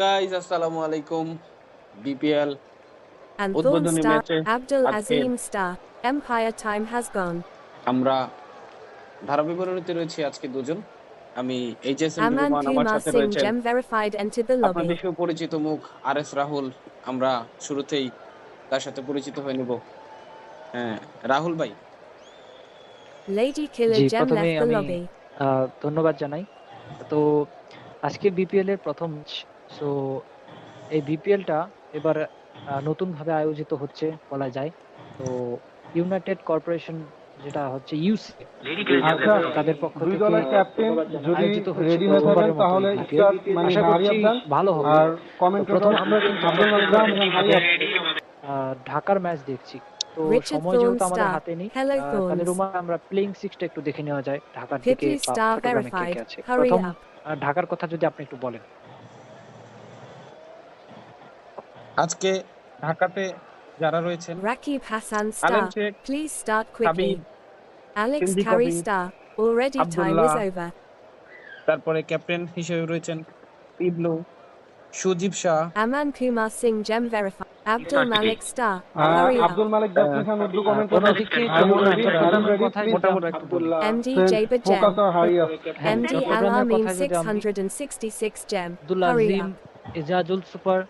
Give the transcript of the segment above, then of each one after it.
Guys আসসালামু আলাইকুম। BPL and Thorn উদ্বোধনী star ম্যাচে Abdul আজকের Azim star Empire time has gone. আমরা ধারাবিবরণীতে রয়েছি আজকে দুজন। আমি এইচএসএম Aman রুমান, আমার Kumar সাথে Singh রয়েছেন Gem verified entered the আপনাদের lobby. সুপরিচিত মুখ আরএস রাহুল। আমরা শুরুতেই তার সাথে পরিচিত হয়ে নেব। হ্যাঁ, রাহুল ভাই। Lady Killer জি, Gem ১ম এই left the আমি lobby. ধন্যবাদ জানাই। তো আজকে বিপিএল এর ১ম ম্যাচ। সো এই বিপিএলটা এবার নতুনভাবে আয়োজিত হচ্ছে বলা যায়। তো ইউনাইটেড কর্পোরেশন যেটা হচ্ছে ইউসি আচ্ছা, তাদের পক্ষ দুই থেকে দলের ক্যাপ্টেন যদি আয়োজিত হচ্ছে রেডি হয়ে থাকেন প্রথমবারের মতো তাহলে এই বিপিএল। স্টার্ট মানে আশা করছি হারিয়ে যান। ভালো হবে। আর তো কমেন্টেটর প্রথম আমরা কিন্তু আব্দুল মালিক খান এবং হারিয়ে ঢাকার ম্যাচ দেখছি। তো Richard সময় Thorn যেহেতু আমাদের star হাতে নেই, Hello তাহলে Thorns. রোমান আমরা প্লেইং সিক্সটা একটু দেখে নেওয়া যায় ঢাকার দিকে Pipli বা star চট্টগ্রামে কে verified. কে আছে। Hurry প্রথম up. ঢাকার কথা যদি আপনি একটু বলেন। আজকে ঢাকাতে যারা রয়েছেন Rakib Hassan Alam star. Sheikh, Please start Sabib, quickly. Alex Sindhi Carey Kabir, star. Already time Abdullah, is over. তারপরে ক্যাপ্টেন হিসেবে রয়েছেন পিবলু, সুজিব Shah, Aman Kumar Singh Gem verified. Abdul Malik star. Hurry up. Abdul Malik Jasmin Khan Urdu comment কোনো করবেন। দিকে Are you Chittagong ready? Are you চট্টগ্রামের ready? কথাই Please যদি আমরা একটু বলি। MD send Jaber focus Gem. or hurry up. হ্যাঁ, MD চট্টগ্রামের Alamin কথায় যদি আমি 666 Gem. আব্দুল Hurry আজিম, up. এজাজুল সুপার,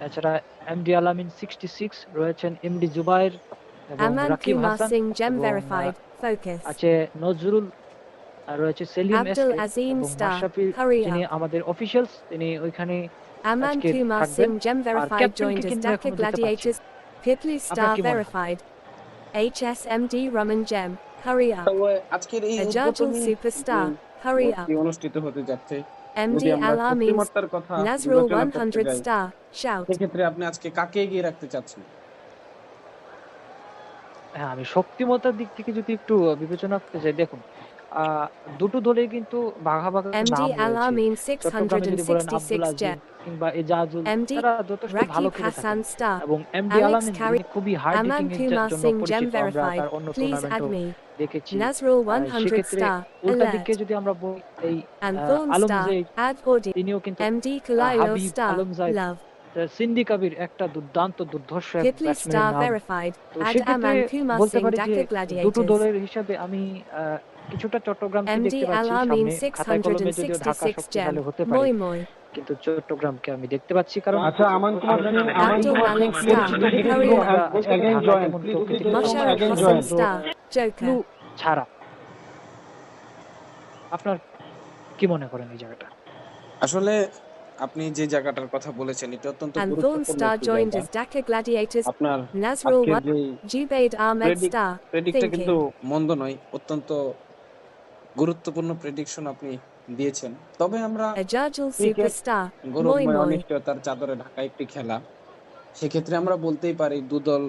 এছাড়া এমডি আলামিন 66 রয়েছেন, এমডি জুবাইর এবং Aman Rakib Kumar Hasan Singh Gem এবং verified. Focus. আছে নজরুল, আর রয়েছে সেলিম Abdul এসকে Azim এবং star. মাশরাফি, Hurry যিনি up. আমাদের অফিশিয়ালস, তিনি ওইখানে Aman আজকে Kumar থাকবেন। Singh Gem আর verified ক্যাপ্টেনকে joined as কিন্তু Dhaka এখনো দেখতে পাচ্ছি Gladiators. না। Pipli আপনার star কি মনে হয়? verified. HSMD Raman Gem. Hurry up. তবে আজকের এই Ajajul উদ্বোধনী superstar. Hurry up. ম্যাচটি অনুষ্ঠিত হতে যাচ্ছে। MD যদি আমরা Alamin শক্তিমত্তার কথা Nazrul বিবেচনা করতে 100 যাই, star. Shout. সেক্ষেত্রে আপনি আজকে কাকে এগিয়ে রাখতে চাচ্ছেন? হ্যাঁ, আমি শক্তিমত্তার দিক থেকে যদি একটু বিবেচনা করতে যাই, দেখুন দুটো দলেই কিন্তু ভাগাভাগি MD নাম রয়েছে। Alamin চট্টগ্রামে যদি বলেন আব্দুল 666 আজিম Gem. কিংবা এজাজুল, MD তারা যথেষ্ট ভালো Rakib খেলে Hassan থাকেন। star. এবং এমডি Alex আলামিন Carey. যিনি খুবই হার্ড Aman হিটিং এর Kumar জন্য Singh Gem পরিচিত, আমরা verified. তার অন্য Please add টুর্নামেন্টও me. দেখেছি। Nazrul 100 সেক্ষেত্রে star. উল্টা Alert. দিকে যদি আমরা বলি, এই And Thorn Alam star. Zaid, Add audio. তিনিও কিন্তু MD Kalailo Habib star. Alam zaid, Love. সিন্দি কবির একটা দুর্ধর্ষ এক Pipli ব্যাটসম্যানের star নাম। verified. তো Add সেক্ষেত্রে Aman Kumar বলতে Singh পারি যে Dhaka দুটো Gladiators. দলের হিসাবে আমি কিছুটা চট্টগ্রামকে MD দেখতে পাচ্ছি Alamin সামনে। খাতায় কলমে যদিও ঢাকা 666 শক্তিশালী Gem. হতে পারে, Moi moi. কিন্তু চট্টগ্রামকে আমি দেখতে পাচ্ছি, কারণ আচ্ছা, আমান কুমার আমরা সিং, যদি আমান Abdul Kumar Singh Malik please star. Please Hurry একটু up. অ্যাগেইন ঢাকায় জয়েন, তেমন প্লিজ প্রকৃতি একটু Musharraf again Hassan join. star. একটু Joker. ছাড়া। আপনার কি মনে করেন এই জায়গাটা? আসলে আপনি যে জায়গাটার কথা বলেছেন এটা অত্যন্ত And Thorn গুরুত্বপূর্ণ star একটি joined জায়গা। as Dhaka Gladiators. আপনার Nazrul আজকের 1. যে Jubaid Ahmed star. প্রেডিক্টটা কিন্তু Thinking. মন্দ নয়, অত্যন্ত গুরুত্বপূর্ণ প্রেডিকশন আপনি দিয়েছেন। তবে আমরা Ajajul ক্রিকেট superstar. Moi গৌরবময় moi. অনিশ্চয়তার চাদরে ঢাকা একটি খেলা। সেক্ষেত্রে আমরা বলতেই পারি দুদল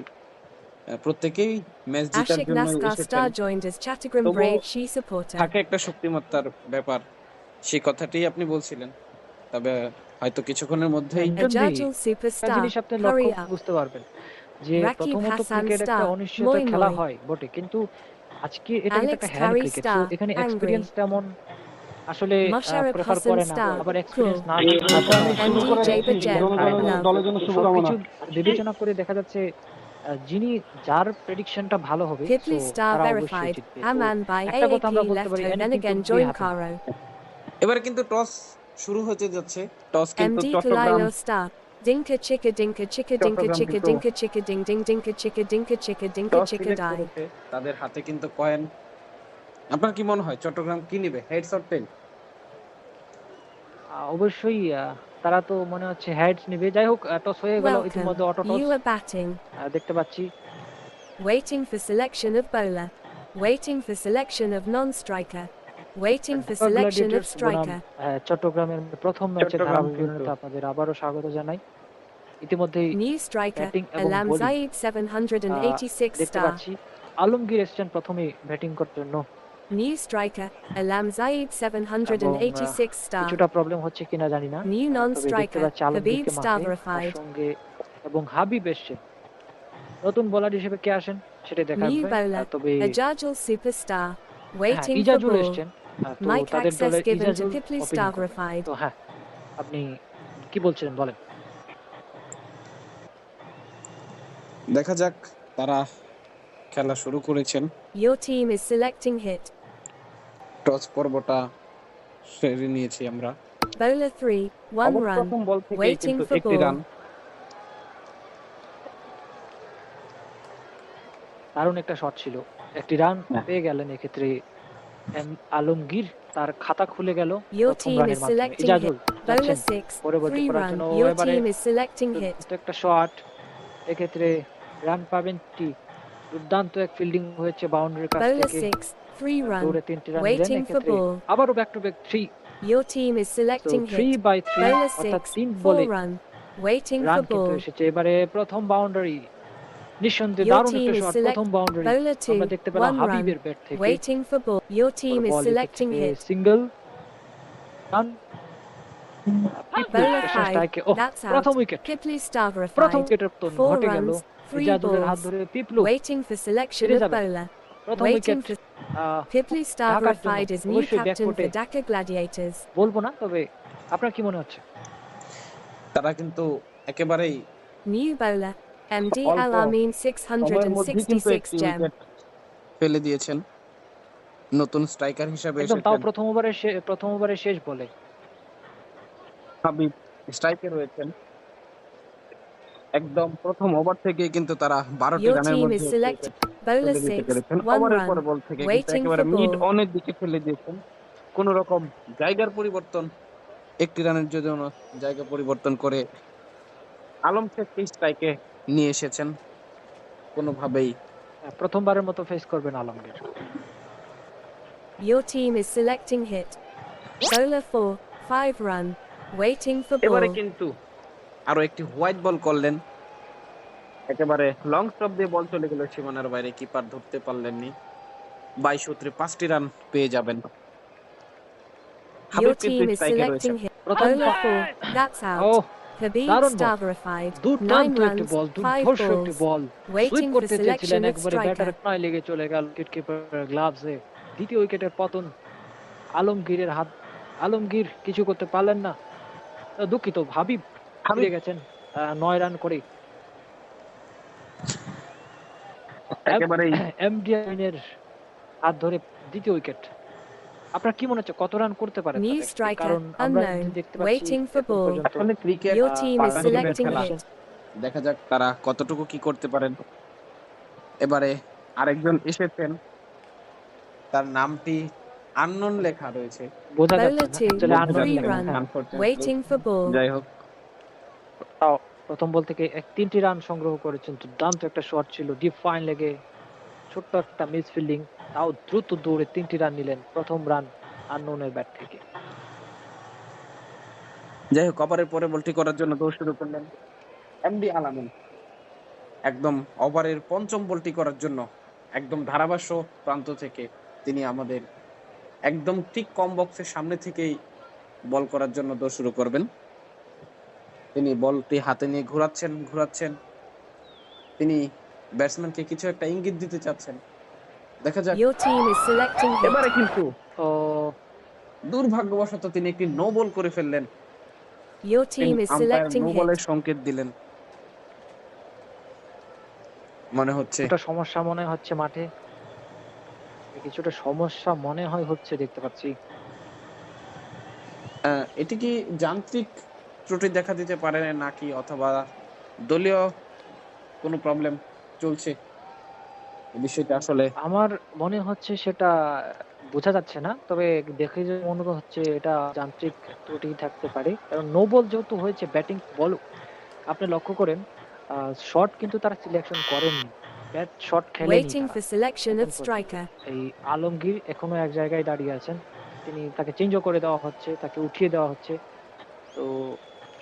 প্রত্যেকেই ম্যাচ জেতার Ashik জন্য Naskar এসেছেন। star joined as Chattogram তবুও Brave She supporter. থাকে একটা শক্তিমত্তার ব্যাপার, সেই কথাটি আপনি বলছিলেন। তবে হয়তো কিছুক্ষণের মধ্যেই Ajajul একটা superstar. জিনিস আপনি লক্ষ্য Hurry up. বুঝতে পারবেন যে Rakib প্রথমত Hassan ক্রিকেট একটা star. অনিশ্চয়তার Moi খেলা moi. হয় বটে, কিন্তু আজকে এটা কিন্তু Alex একটা hand Carey cricket. star. So এখানে Angry. এক্সপেরিয়েন্স তেমন আসলে Musharraf প্রেফার Hassan করে না, star. আবার Cool. এক্সপেরিয়েন্স না থাকলেও আচ্ছা, আমি শুরু MD করে Jaber দিচ্ছি। Gem. দলের Love. দলের জন্য তো শুভকামনা। সবকিছু বিবেচনা করে দেখা যাচ্ছে যিনি যার প্রেডিকশনটা ভালো হবে, সো Pipli star তারা অবশ্যই verified. জিতবে। তো Aman by একটা কথা AAP আমরা বলতে left পারি, ho then anything again could be join happen. Caro. এবারে কিন্তু টস শুরু হতে যাচ্ছে। টস কিন্তু MD Chittagong Kalailo star. Dinka chicka dinka chicka dinka Chittagong chicka কিন্তু dinka chicka ding ding dinka chicka dinka chicka dinka toss chicka select die. করেছে, তাদের হাতে কিন্তু কয়েন। আপনার কি মনে হয় চট্টগ্রাম কি নেবে, হেডস অর টেল? অবশ্যই তারা তো মনে হচ্ছে হেডস নিবে। যাই হোক, টস হয়ে গেল Welcome. ইতিমধ্যে, auto toss You are batting. দেখতে পাচ্ছি। Waiting for selection of bowler. Waiting for selection of non-striker. Waiting for Dhaka selection of Gladiators বনাম striker. চট্টগ্রামের প্রথম ম্যাচের চট্টগ্রাম ধারাবাহিকতা কিন্তু আপনাদের আবারও স্বাগত জানাই। ইতিমধ্যেই New striker. ব্যাটিং এবং Alam বোলিং Zaid 786 দেখতে star. পাচ্ছি। আলমগীর এসছেন প্রথমেই ব্যাটিং করার জন্য, New striker. Alam Zaid এবং 786 star. কিছুটা প্রবলেম হচ্ছে কিনা জানি না। New তবে দেখতে non-striker. পাচ্ছি Habib আলমগীরকে star মাঠে, তার verified. সঙ্গে এবং হাবিব এসছেন। নতুন বোলার হিসেবে কে আসেন সেটা দেখার New বিষয়। bowler. তবে Ajajul superstar. হ্যাঁ, Waiting for ইজাজুল ball. এসছেন। তো Mic তাদের access দলের given to Ijajul Pipli opening star করবেন। verified. তো হ্যাঁ, আপনি কি বলছিলেন বলেন। দেখা যাক তারা খেলা শুরু করেছেন। Your team is selecting hit. Toss পর্বটা সেরে নিয়েছি আমরা। Bowler 3, 1 অবশ্য run. প্রথম বল থেকেই Waiting কিন্তু for একটি রান। ball. দারুণ একটা শট ছিল, একটি রান হ্যাঁ। পেয়ে গেলেন এক্ষেত্রে আলমগীর, তার খাতা খুলে গেল Your প্রথম team রানের is মাধ্যমে। selecting Ijajul hit. যাচ্ছেন Bowler 6, পরবর্তী 3 করার run. জন্য। Your এবারে team is selecting hit. দুর্দান্ত একটা শট, এক্ষেত্রে রান পাবেন টি। দুর্দান্ত এক ফিল্ডিং হয়েছে বাউন্ডারির কাছ Bowler থেকে, 6, 3 run. দৌড়ে 3টি রান নিলেন। Waiting for এক্ষেত্রে ball. আবারও back to back 3, Your team is তো selecting 3 hit. বাই 3 Bowler অর্থাৎ 6, 3 4 বলে run. Waiting রান for কিন্তু ball. এসেছে। এবারে প্রথম বাউন্ডারি, নিঃসন্দেহে Your দারুণ team একটা is শট, select প্রথম বাউন্ডারি Bowler 2, আমরা দেখতে পেলাম 1 run. হাবিবের ব্যাট থেকে। Waiting for ball. Your team is ball selecting hit. Single run. Bowler 5, that's প্রথম out. উইকেট, Kipli প্রথম Starverified. উইকেটের পতন 4 ঘটে গেল runs, 3 ইজাজুলের হাত balls. ধরে। পিপলু Waiting for selection ফিরে of যাবে। bowler. প্রথম Waiting উইকেট for Kipli ঢাকার জন্য Starverified is new অবশ্যই captain for ব্যাকফুটে Dhaka Gladiators. বলবো না, তবে আপনার কি মনে হচ্ছে? তারা কিন্তু একেবারেই New bowler. MD অল্প Al Amin সময়ের মধ্যেই কিন্তু 666 একটি gem. উইকেট ফেলে দিয়েছেন। নতুন স্ট্রাইকার হিসেবে একদম, তাও এসেছেন প্রথম ওভারের শেষ বলে। হাবিব স্ট্রাইকে রয়েছেন। একদম প্রথম ওভার থেকেই কিন্তু তারা 12টি Your রানের team মধ্যে is একটি selected. উইকেট Bowler ফেলে দিতে 6, পেরেছেন। 1 ওভারের run. পর বল থেকে কিন্তু Waiting একেবারে for মিড ball. অনের দিকে ফেলে দিয়েছেন। কোন রকম জায়গার পরিবর্তন, একটি রানের জন্য জায়গা পরিবর্তন করে আলম শেখকে স্ট্রাইকে নিয়ে এসেছেন। কোনোভাবেই প্রথমবারের মতো ফেস করবেন Alamgir. Your team is selecting hit. Bowler 4, 5 run. Waiting for এবারে ball. কিন্তু আরো একটি হোয়াইট বল করলেন। একেবারে লং স্টপ দিয়ে বল চলে গেল সীমানার বাইরে, কিপার ধরতে পারলেননি। 22 সূত্রে 5টি রান পেয়ে যাবেন। Your হাবিব কিন্তু team is স্ট্রাইকে রয়েছেন। selecting hit. প্রথম Bowler 4, that's O out. Habib দারুণ বল, Starverified, 9 দুর্দান্ত একটি runs, বল, 5 দুর্ধর্ষ একটি balls. Ball. Sweep Waiting for করতে চেয়েছিলেন, selection of একবারে striker. ব্যাটারের পায়ে লেগে চলে গেল উইকেট কিপারের গ্লাভসে। দ্বিতীয় উইকেটের পতন আলমগীরের হাত, আলমগীর কিছু করতে পারলেন না। দুঃখিত, হাবিব ফিরে গেছেন 9 রান করে। একেবারেই এমডি আমিনের হাত ধরে দ্বিতীয় উইকেট। আপনার কি মনে হচ্ছে কত রান করতে পারে New তারা? striker, কারণ আমরা unknown. দেখতে পাচ্ছি Waiting for এখন ball. পর্যন্ত আসলে cricket Your team is পার্টনারশিপের selecting খেলা। hit. দেখা যাক তারা কতটুকু কি করতে পারেন। এবারে আরেকজন এসেছেন, তার নামটি আননোন লেখা রয়েছে। বোঝা Bowler যাচ্ছে না 2, আসলে আননোন 3 লেখা। run. হ্যাঁ, Unfortunately, Waiting for ball. যাই হোক তাও প্রথম বল থেকে 3টি রান সংগ্রহ করেছেন। দুর্দান্ত একটা শট ছিল, ডিপ ফাইন লেগে ছোট্ট একটা মিস ফিল্ডিং, তাও দ্রুত দৌড়ে 3টি রান নিলেন। প্রথম রান আননোনের ব্যাট থেকে। যাই হোক ওভারের পরে বলটি করার জন্য দৌড় শুরু করলেন এমডি আলামিন। একদম ওভারের পঞ্চম বলটি করার জন্য একদম ধারাভাষ্য প্রান্ত থেকে তিনি আমাদের একদম ঠিক কম বক্সের সামনে থেকেই বল করার জন্য দৌড় শুরু করবেন। তিনি বলটি হাতে নিয়ে ঘোরাচ্ছেন। তিনি ব্যাটসম্যানকে কিছু একটা ইঙ্গিত দিতে চাচ্ছেন। দেখা যাক। Your team is selecting hit. এবারে কিন্তু ও দুর্ভাগ্যবশত তিনি একটি নো বল করে ফেললেন। Your team is umpire selecting no hit. বলের সংকেত দিলেন। মনে হচ্ছে কিছুটা সমস্যা মনে হচ্ছে মাঠে, কিছুটা সমস্যা মনে হচ্ছে দেখতে পাচ্ছি। এটি কি যান্ত্রিক ত্রুটি দেখা দিতে পারে নাকি অথবা দলীয় কোনো প্রবলেম চলছে, এই বিষয়টা আসলে আমার মনে হচ্ছে সেটা বোঝা যাচ্ছে না, তবে দেখে যে মনে হচ্ছে এটা যান্ত্রিক ত্রুটি থাকতে পারে। কারণ নো বল যেহেতু হয়েছে, ব্যাটিং বল আপনি লক্ষ্য করেন শট কিন্তু তারা সিলেকশন করেননি, ব্যাট শট খেলেনি Waiting তারা। for selection of এখন striker. এই আলমগীর এখনো এক জায়গায় দাঁড়িয়ে আছেন, তাকে চেঞ্জও করে দেওয়া হচ্ছে, তাকে উঠিয়ে দেওয়া হচ্ছে। তো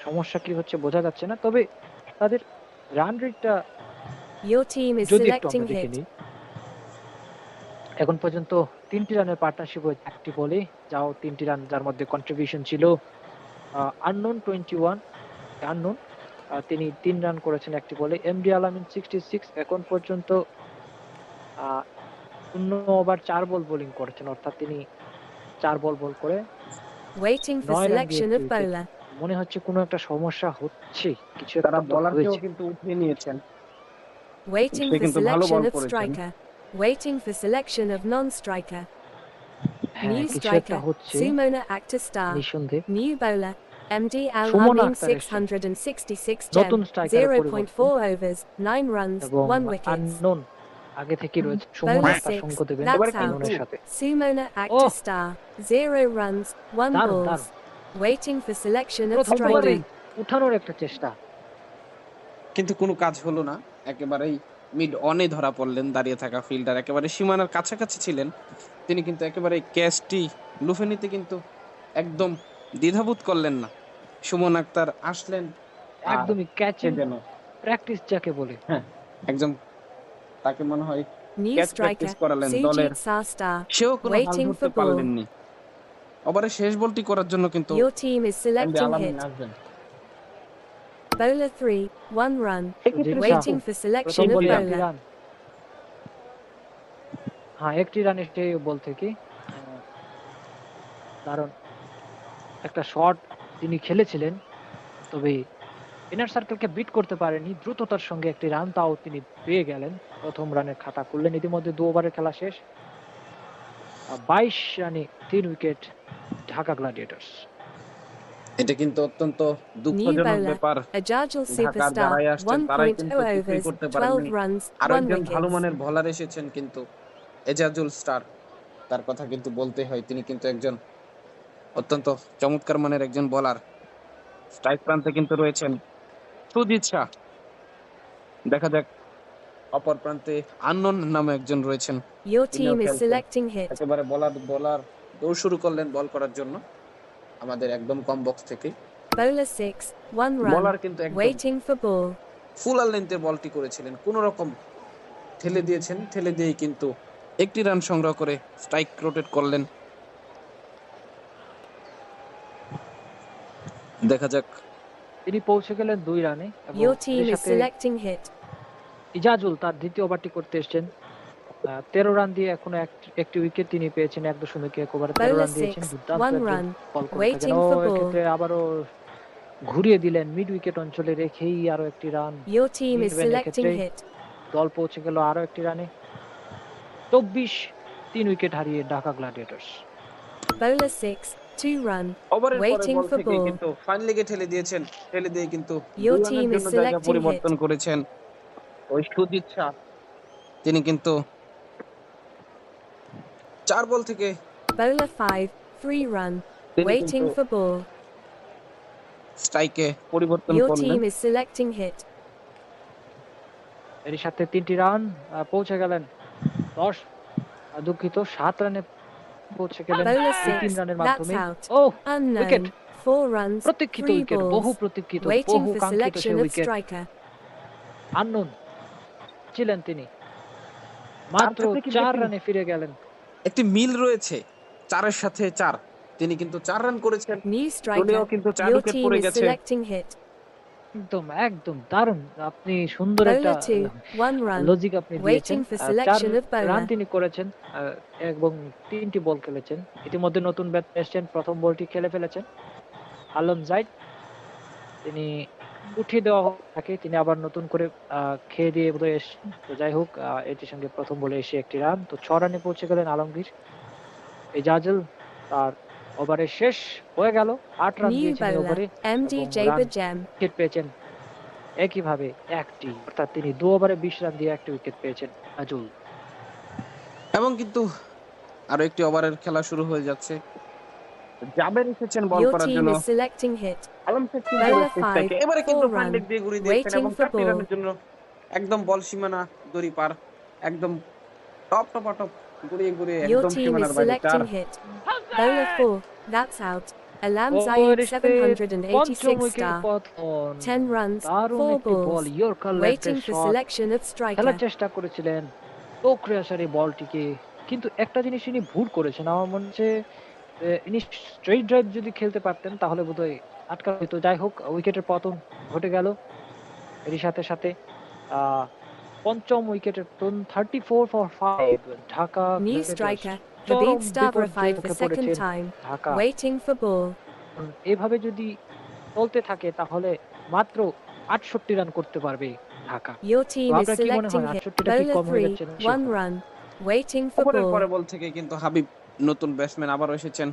সমস্যা কি হচ্ছে বোঝা যাচ্ছে না, তবে তাদের রান রেটটা Your team is যদি একটু selecting আমরা দেখে hit. নিই, এখন পর্যন্ত 3টি রানের পার্টনারশিপ হয়েছে একটি বলে, যাও 3টি রান, যার মধ্যে কন্ট্রিবিউশন ছিল আননোন 21 আননোন, তিনি 3 রান করেছেন একটি বলে। এমডি আলামিন 66 এখন পর্যন্ত 0 ওভার 4 বল বোলিং করেছেন, অর্থাৎ তিনি 4 বল করে Waiting for 9 রান দিয়ে selection একটি of উইকেট। bowler. মনে হচ্ছে কোনো একটা সমস্যা হচ্ছে, কিছু একটা তারা তো বলারকেও হয়েছে। কিন্তু উঠিয়ে নিয়েছেন। Waiting সে for কিন্তু ভালো selection বল of করেছেন। striker. Waiting for selection of non-striker. হ্যাঁ, New কিছু একটা striker. হচ্ছে Sumona Actor Star. নিঃসন্দেহে। New bowler. MD Al Suman Amin Akter এসেছেন 666 নতুন gem. স্ট্রাইকারের পরিবর্তন 0.4 overs. 9 runs. এবং 1 wickets. আননোন আগে থেকে রয়েছে সুমন Bowler আক্তার 6. সঙ্গ দেবেন That's এবারে out. কিন্তু আননোনের সাথে। Sumona Actor ওহ Star. 0 runs. 1 দারুণ balls. দারুণ, Waiting for selection of প্রথম striker. ওভারেই উঠানোর একটা চেষ্টা। কিন্তু কোনো কাজ হলো না। একেবারেই মিড অনে ধরা পড়লেন দাঁড়িয়ে থাকা ফিল্ডার। একেবারে সীমানার কাছাকাছি ছিলেন। তিনি কিন্তু একেবারে ক্যাচটি লুফে নিতে কিন্তু একদম দ্বিধাবোধ করলেন না। সুমন আক্তার আসলেন আর একদমই সে ক্যাচিং যেন প্র্যাকটিস যাকে বলে। হ্যাঁ, একদম তাকে মনে হয় New ক্যাচ striker. প্র্যাকটিস করালেন দলের। Sujit Sar Star. সেও কোনো হাল Waiting ধরতে for ball. পারলেননি। ওভারে শেষ বলটি করার জন্য কিন্তু Your team is MD selecting আলামিন hit. আসবেন। Bowler 3. 1 run. Sujit Shah Waiting for প্রথম selection of বলে বললাম। একটি bowler. রান। হ্যাঁ, একটি রান এসে বল থেকে দারুণ একটা শট তিনি খেলেছিলেন, তবে ইনার সার্কেলকে বিট করতে পারেনি। দ্রুততার সঙ্গে একটি রান তাও তিনি পেয়ে গেলেন, প্রথম রানের খাতা করলেন। ইতিমধ্যে 2 ওভারের খেলা শেষ। 22 রানে 3 উইকেট ঢাকা গ্ল্যাডিয়েটর্স। এটা কিন্তু অত্যন্ত New দুঃখজনক bowler. ব্যাপার। Ajajal ঢাকার superstar. যারাই আসছেন তারাই 1.0 কিন্তু কিছুই overs. করতে 12 পারেননি। runs. আরো 1 একজন ভালো wickets. মানের বোলার এসেছেন কিন্তু এজাজুল স্টার। তার কথা কিন্তু বলতে হয়। তিনি কিন্তু একজন অত্যন্ত চমৎকার মানের একজন বোলার। স্ট্রাইক প্রান্তে কিন্তু রয়েছেন সুজিত শাহ। দেখা যাক অপর প্রান্তে আননোন নামে একজন রয়েছেন। Your তিনিও team is খেলছেন। selecting hit. একেবারে বলার দৌড় শুরু করলেন বল করার জন্য আমাদের একদম কম বক্স থেকে। Bowler 6. 1 run. বলার কিন্তু একদম Waiting for ball. ফুল আর লেন্থের বলটি করেছিলেন। কোন রকম ঠেলে দিয়েছেন। ঠেলে দিয়েই কিন্তু একটি রান সংগ্রহ করে স্ট্রাইক রোটেট করলেন। দেখা যাক তিনি পৌঁছে গেলেন 2 রানে এবং Your এর team is সাথে selecting hit. ইজাজুল তার দ্বিতীয় ওভারটি করতে এসেছেন। 13 রান দিয়ে এখনো একটি উইকেট তিনি পেয়েছেন 1.1 ওভারে 13 Bowler রান দিয়েছেন। 6. দুর্দান্ত 1 একজন run. বল করে থাকেন। Waiting O for ball. এক্ষেত্রে আবারও ঘুরিয়ে দিলেন মিড উইকেট অঞ্চলে রেখেই আরো একটি run. Your team is নির্ভেন selecting এক্ষেত্রে hit. দল পৌঁছে গেল আরো একটি রানে। 3 উইকেট হারিয়ে ঢাকা গ্ল্যাডিয়েটর্স। Bowler 6. 2 run. ওভারের পরের Waiting বল for থেকে ball. কিন্তু ফাইন লেগে ঠেলে দিয়েছেন। ঠেলে দিয়ে কিন্তু Your 2 রানের team is জন্য জায়গা selecting পরিবর্তন hit. করেছেন ওই সুজিত শাহ। তিনি কিন্তু 4 বল থেকে Bowler 5. 3 run. তিনি Waiting কিন্তু for ball. স্ট্রাইকে পরিবর্তন Your করলেন। team is selecting hit. এর সাথে 3টি রান পৌঁছে গেলেন 10 দুঃখিত 7 রানে পৌঁছে গেলেন Bowler এই 3 6. রানের That's মাধ্যমে। out. ও উইকেট, Unknown. 4 runs. প্রতীক্ষিত 3 উইকেট, বহু balls. প্রতীক্ষিত, Waiting বহু for কাঙ্ক্ষিত selection সেই of উইকেট। striker. আননোন ছিলেন তিনি, মাত্র সাথে কিন্তু 4 একটি- রানে ফিরে গেলেন। একটি মিল রয়েছে 4-এর সাথে 4। তিনি কিন্তু 4 রান করেছেন। New দলীয় striker. কিন্তু 4 Your উইকেট team পড়ে is গেছে। selecting hit. একদম একদম দারুণ, আপনি সুন্দর একটা Bowler 2. 1 run. লজিক আপনি দিয়েছেন। Waiting for 4 selection of run bowler. তিনি করেছেন এবং 3টি বল খেলেছেন। ইতিমধ্যে নতুন ব্যাটসম্যান এসেছেন, প্রথম বলটি খেলে ফেলেছেন আলম জাইদ। তিনি উঠিয়ে দেওয়া থাকে, তিনি আবার নতুন করে খেয়ে দিয়ে বোধহয় এসেছেন। তো যাই হোক, এটির সঙ্গে প্রথম বলে এসে একটি রান, তো 6 রানে পৌঁছে গেলেন আলমগীর। এজাজুল তার ওভারে শেষ হয়ে গেল, 8 রান New দিয়েছেন এই bowler. ওভারে MD এবং Jaber রান Jam. উইকেট পেয়েছেন একইভাবে একটি, অর্থাৎ তিনি 2 ওভারে 20 রান দিয়ে একটি উইকেট পেয়েছেন আজুল। এবং কিন্তু আরো একটি ওভারের খেলা শুরু হয়ে যাচ্ছে। জাবের এসেছেন বল Your করার team জন্য। is selecting hit. Alam Sheikh কিন্তু Bowler স্ট্রাইকে 5. এবারে কিন্তু 4 ফাইন run. লেগ দিয়ে ঘুরিয়ে দিয়েছেন Waiting এবং for 4টি ball. রানের জন্য একদম বল সীমানা দড়ি পার। একদম টপ ঘুরিয়ে Your একদম team is সীমানার বাইরে 4। selecting hit. Bowler 4. That's out. Alam O Zaid রিশতে পঞ্চম 786 উইকেট star. পতন। 10 runs. দারুণ 4 একটি বল, balls. Yorker Waiting লেফটের for shot selection of খেলার striker. চেষ্টা করেছিলেন প্রক্রিয়াসার এই বলটিকে, কিন্তু একটা জিনিস ইনি ভুল করেছেন। আমার মনে হচ্ছে ইনি স্ট্রেট ড্রাইভ যদি খেলতে পারতেন তাহলে বোধহয় আটকা হইতো। যাই হোক, উইকেটের পতন ঘটে গেল। এরই সাথে সাথে পঞ্চম উইকেটের পতন। 34 for 5 Dhaka New Gladiators striker. চরম Habib Star বিপর্যয়ের for মুখে second পড়েছেন time. Dhaka. Waiting for ball. এভাবে যদি চলতে থাকে তাহলে মাত্র 68 রান করতে পারবে ঢাকা। Your তো team is আপনার কি মনে হয় selecting hit. 68টা কি Bowler কম হয়ে 3, যাচ্ছে না বেশি 1 হবে? run. Waiting for ওভারের ball. পরে বল থেকে কিন্তু হাবিব নতুন ব্যাটসম্যান আবারও এসেছেন,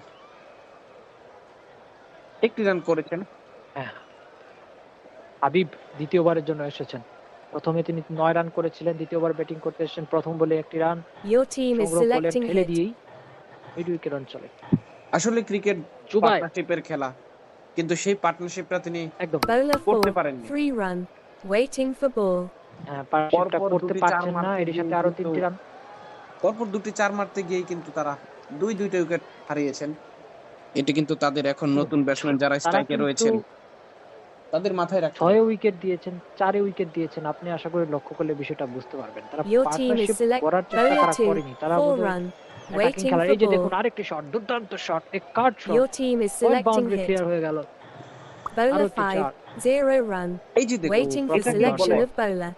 একটি রান করেছেন। হ্যাঁ, হাবিব দ্বিতীয়বারের জন্য এসেছেন। প্রথমে তিনি 9 রান করেছিলেন, দ্বিতীয়বার ব্যাটিং করতে এসেছেন, প্রথম বলে একটি রান Your team is সংগ্রহ করলেন, selecting ঠেলে hit. দিয়েই মিড উইকেট অঞ্চলে। আসলে ক্রিকেট জুবাই পার্টনারশিপের খেলা, কিন্তু সেই পার্টনারশিপটা তিনি একদম Bowler করতে 4, পারেননি। 3 run. Waiting for ball. পার্টনারশিপটা পরপর করতে দুটি চার পারছেন না, মারতে এটির গিয়ে সাথে আরো কিন্তু 3টি রান। পরপর দুটি চার মারতে গিয়েই কিন্তু তারা দুইটা উইকেট হারিয়েছেন। এটি কিন্তু তাদের এখন নতুন ব্যাটসম্যান যারা তারা স্ট্রাইকে কিন্তু রয়েছেন তাদের মাথায় রাখতে 6 হবে। উইকেট দিয়েছেন, 4 উইকেট দিয়েছেন। আপনি আশা করি লক্ষ্য করলে বিষয়টা বুঝতে পারবেন। তারা Your team is partnership select করার চেষ্টা Bowler তারা 2, করেনি। তারা 4 বোধহয় run. অ্যাটাকিং Waiting খেলার। for এই যে দেখুন ball. আরেকটি শট, দুর্দান্ত শট, এক cut shot, Your team is wait selecting boundary hit. Clear হয়ে গেল। আরো Bowler একটি 5, চার। 0 run. এই যে দেখুন Waiting for প্রথম selection বলে of bowler.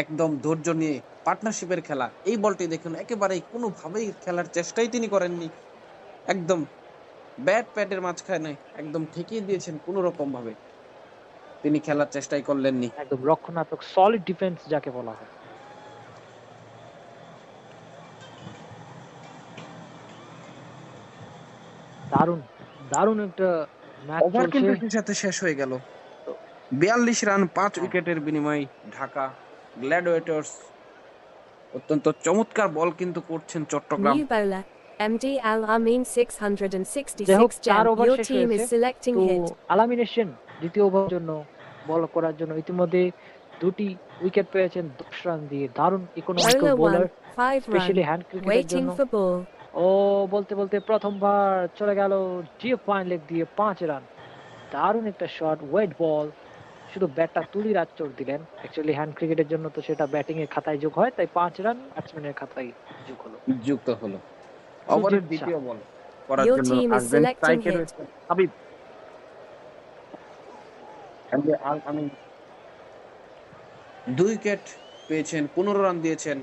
একদম ধৈর্য নিয়ে পার্টনারশিপের খেলা। এই বলটি দেখুন একেবারেই কোনোভাবেই খেলার চেষ্টাই তিনি করেননি। একদম ব্যাট প্যাডের মাঝখানে একদম ঠেকিয়ে দিয়েছেন কোনো রকম ভাবে, তিনি খেলার চেষ্টাই করলেননি। একদম রক্ষণাত্মক সলিড ডিফেন্স যাকে বলা হয়। দারুণ দারুণ একটা ম্যাচ ওভার চলছে। কিন্তু এটির সাথে শেষ হয়ে গেল। 42 রান 5 হ্যাঁ। উইকেটের বিনিময়ে ঢাকা গ্ল্যাডিয়েটর্স অত্যন্ত চমৎকার বল কিন্তু করছেন Chittagong. New bowler. MD Al Amin যাই হোক 666 4 jam. ওভার Your শেষ team হয়েছে। is selecting তো hit. আলামিন এসেছেন দ্বিতীয় ওভারের জন্য বল করার জন্য। ইতিমধ্যে 2টি উইকেট পেয়েছেন 10 রান দিয়ে। দারুণ economical Bowler bowler, 1, 5 specially run. Hand ক্রিকেটের Waiting জন্য। for ball. ও বলতে বলতে প্রথমবার চলে গেল ডিপ ফাইন লেগ দিয়ে 5 রান। দারুণ একটা শট, ওয়েট বল, শুধু ব্যাটটা তুলি রাজচোর দিলেন। অ্যাকচুয়ালি হ্যান্ড ক্রিকেটের জন্য তো সেটা ব্যাটিং এর খাতায় যোগ হয়, তাই 5 রান ব্যাটসম্যানের খাতায় যোগ হলো। যুক্ত হলো। ওভারের সুজিত দ্বিতীয় শাহ। বল করার Your জন্য team is আসবেন selecting স্ট্রাইকে hit. রয়েছেন হাবিব। এমডি আল আমিন 2 উইকেট পেয়েছেন, 15 রান দিয়েছেন।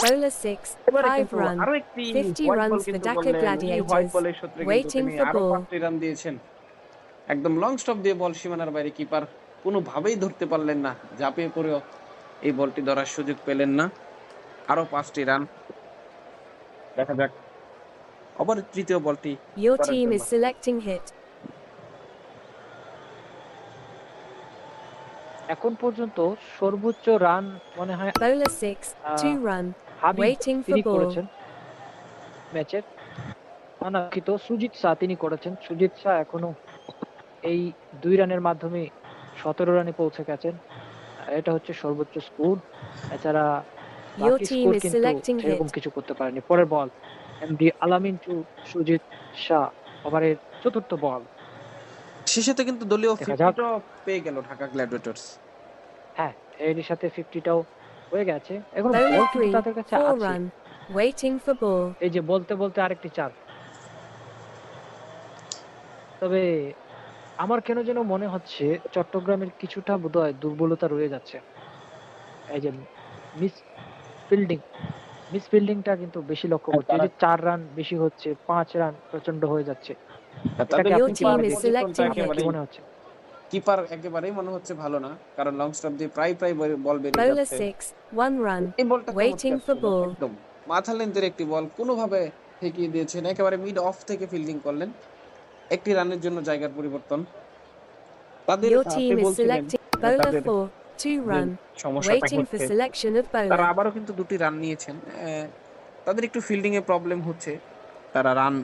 Bowler 6, এবারে 5 কিন্তু run. আরো একটি 50 হোয়াইট বল runs for কিন্তু Dhaka করলেন। এই হোয়াইট Gladiators. বলের সূত্রে কিন্তু Waiting তিনি for আরো ball. 5টি রান দিয়েছেন। একদম লং স্টপ দিয়ে বল সীমানার বাইরে, কিপার কোনোভাবেই ধরতে পারলেন না। ঝাঁপিয়ে পড়েও এই বলটি ধরার সুযোগ পেলেন না। আরো 5টি রান। দেখা যাক ওভারের তৃতীয় বলটি Your করার team জন্য। is selecting hit. এখন পর্যন্ত সর্বোচ্চ রান মনে হয় Bowler 6, 2 run. Habib Waiting for তিনি ball. করেছেন ম্যাচের। অনাক্ষিত সুজিত শাহ তিনি করেছেন। সুজিত শাহ এখনো এই 2 রানের মাধ্যমে 17 রানে পৌঁছে গেছেন। এটা হচ্ছে সর্বোচ্চ স্কোর। এছাড়া Your বাকি team স্কোর is কিন্তু selecting সেরকম hit. কিছু করতে পারেনি। পরের বল এমডি আলামিন টু সুজিত শাহ, ওভারের চতুর্থ বল। শেষেতে কিন্তু দলীয় দেখা যাক। 50টাও পেয়ে গেল ঢাকা গ্ল্যাডিয়েটর্স। হ্যাঁ, এর সাথে 50টাও হয়ে গেছে। এখন বল Bowler কিন্তু 3, তাদের কাছে 4 আছে। run. Waiting for ball. এই যে বলতে বলতে আরেকটি চার। তবে আমার কেন যেন মনে হচ্ছে চট্টগ্রামের কিছুটা বোধহয় দুর্বলতা রয়ে যাচ্ছে। এই যে মিস ফিল্ডিং, মিস ফিল্ডিংটা কিন্তু বেশি লক্ষ্য করছে। এই যে 4 রান বেশি হচ্ছে, 5 রান প্রচন্ড হয়ে যাচ্ছে। এটাকে Your আপনি team কিভাবে is দেখছেন? selecting আপনার hit. কি মনে হচ্ছে? কিপার একেবারেই মনে হচ্ছে ভালো না, কারণ লং স্টপ দিয়ে প্রায় বল বেরিয়ে Bowler যাচ্ছে। 6, 1 run. এই বলটা Waiting চমৎকার for ছিল, ball. একদম মাথা লেন্থের একটি বল কোনোভাবে ঠেকিয়ে দিয়েছেন। একেবারে মিড অফ থেকে ফিল্ডিং করলেন, একটি রানের জন্য জায়গার পরিবর্তন। তাদের Your আপনি team is বলছিলেন selecting Bowler তাদের 4, 2 যে run. সমস্যাটা Waiting for হচ্ছে, selection of তারা bowler. আবারও কিন্তু 2টি রান নিয়েছেন। তাদের একটু ফিল্ডিং এ প্রবলেম হচ্ছে, তারা রান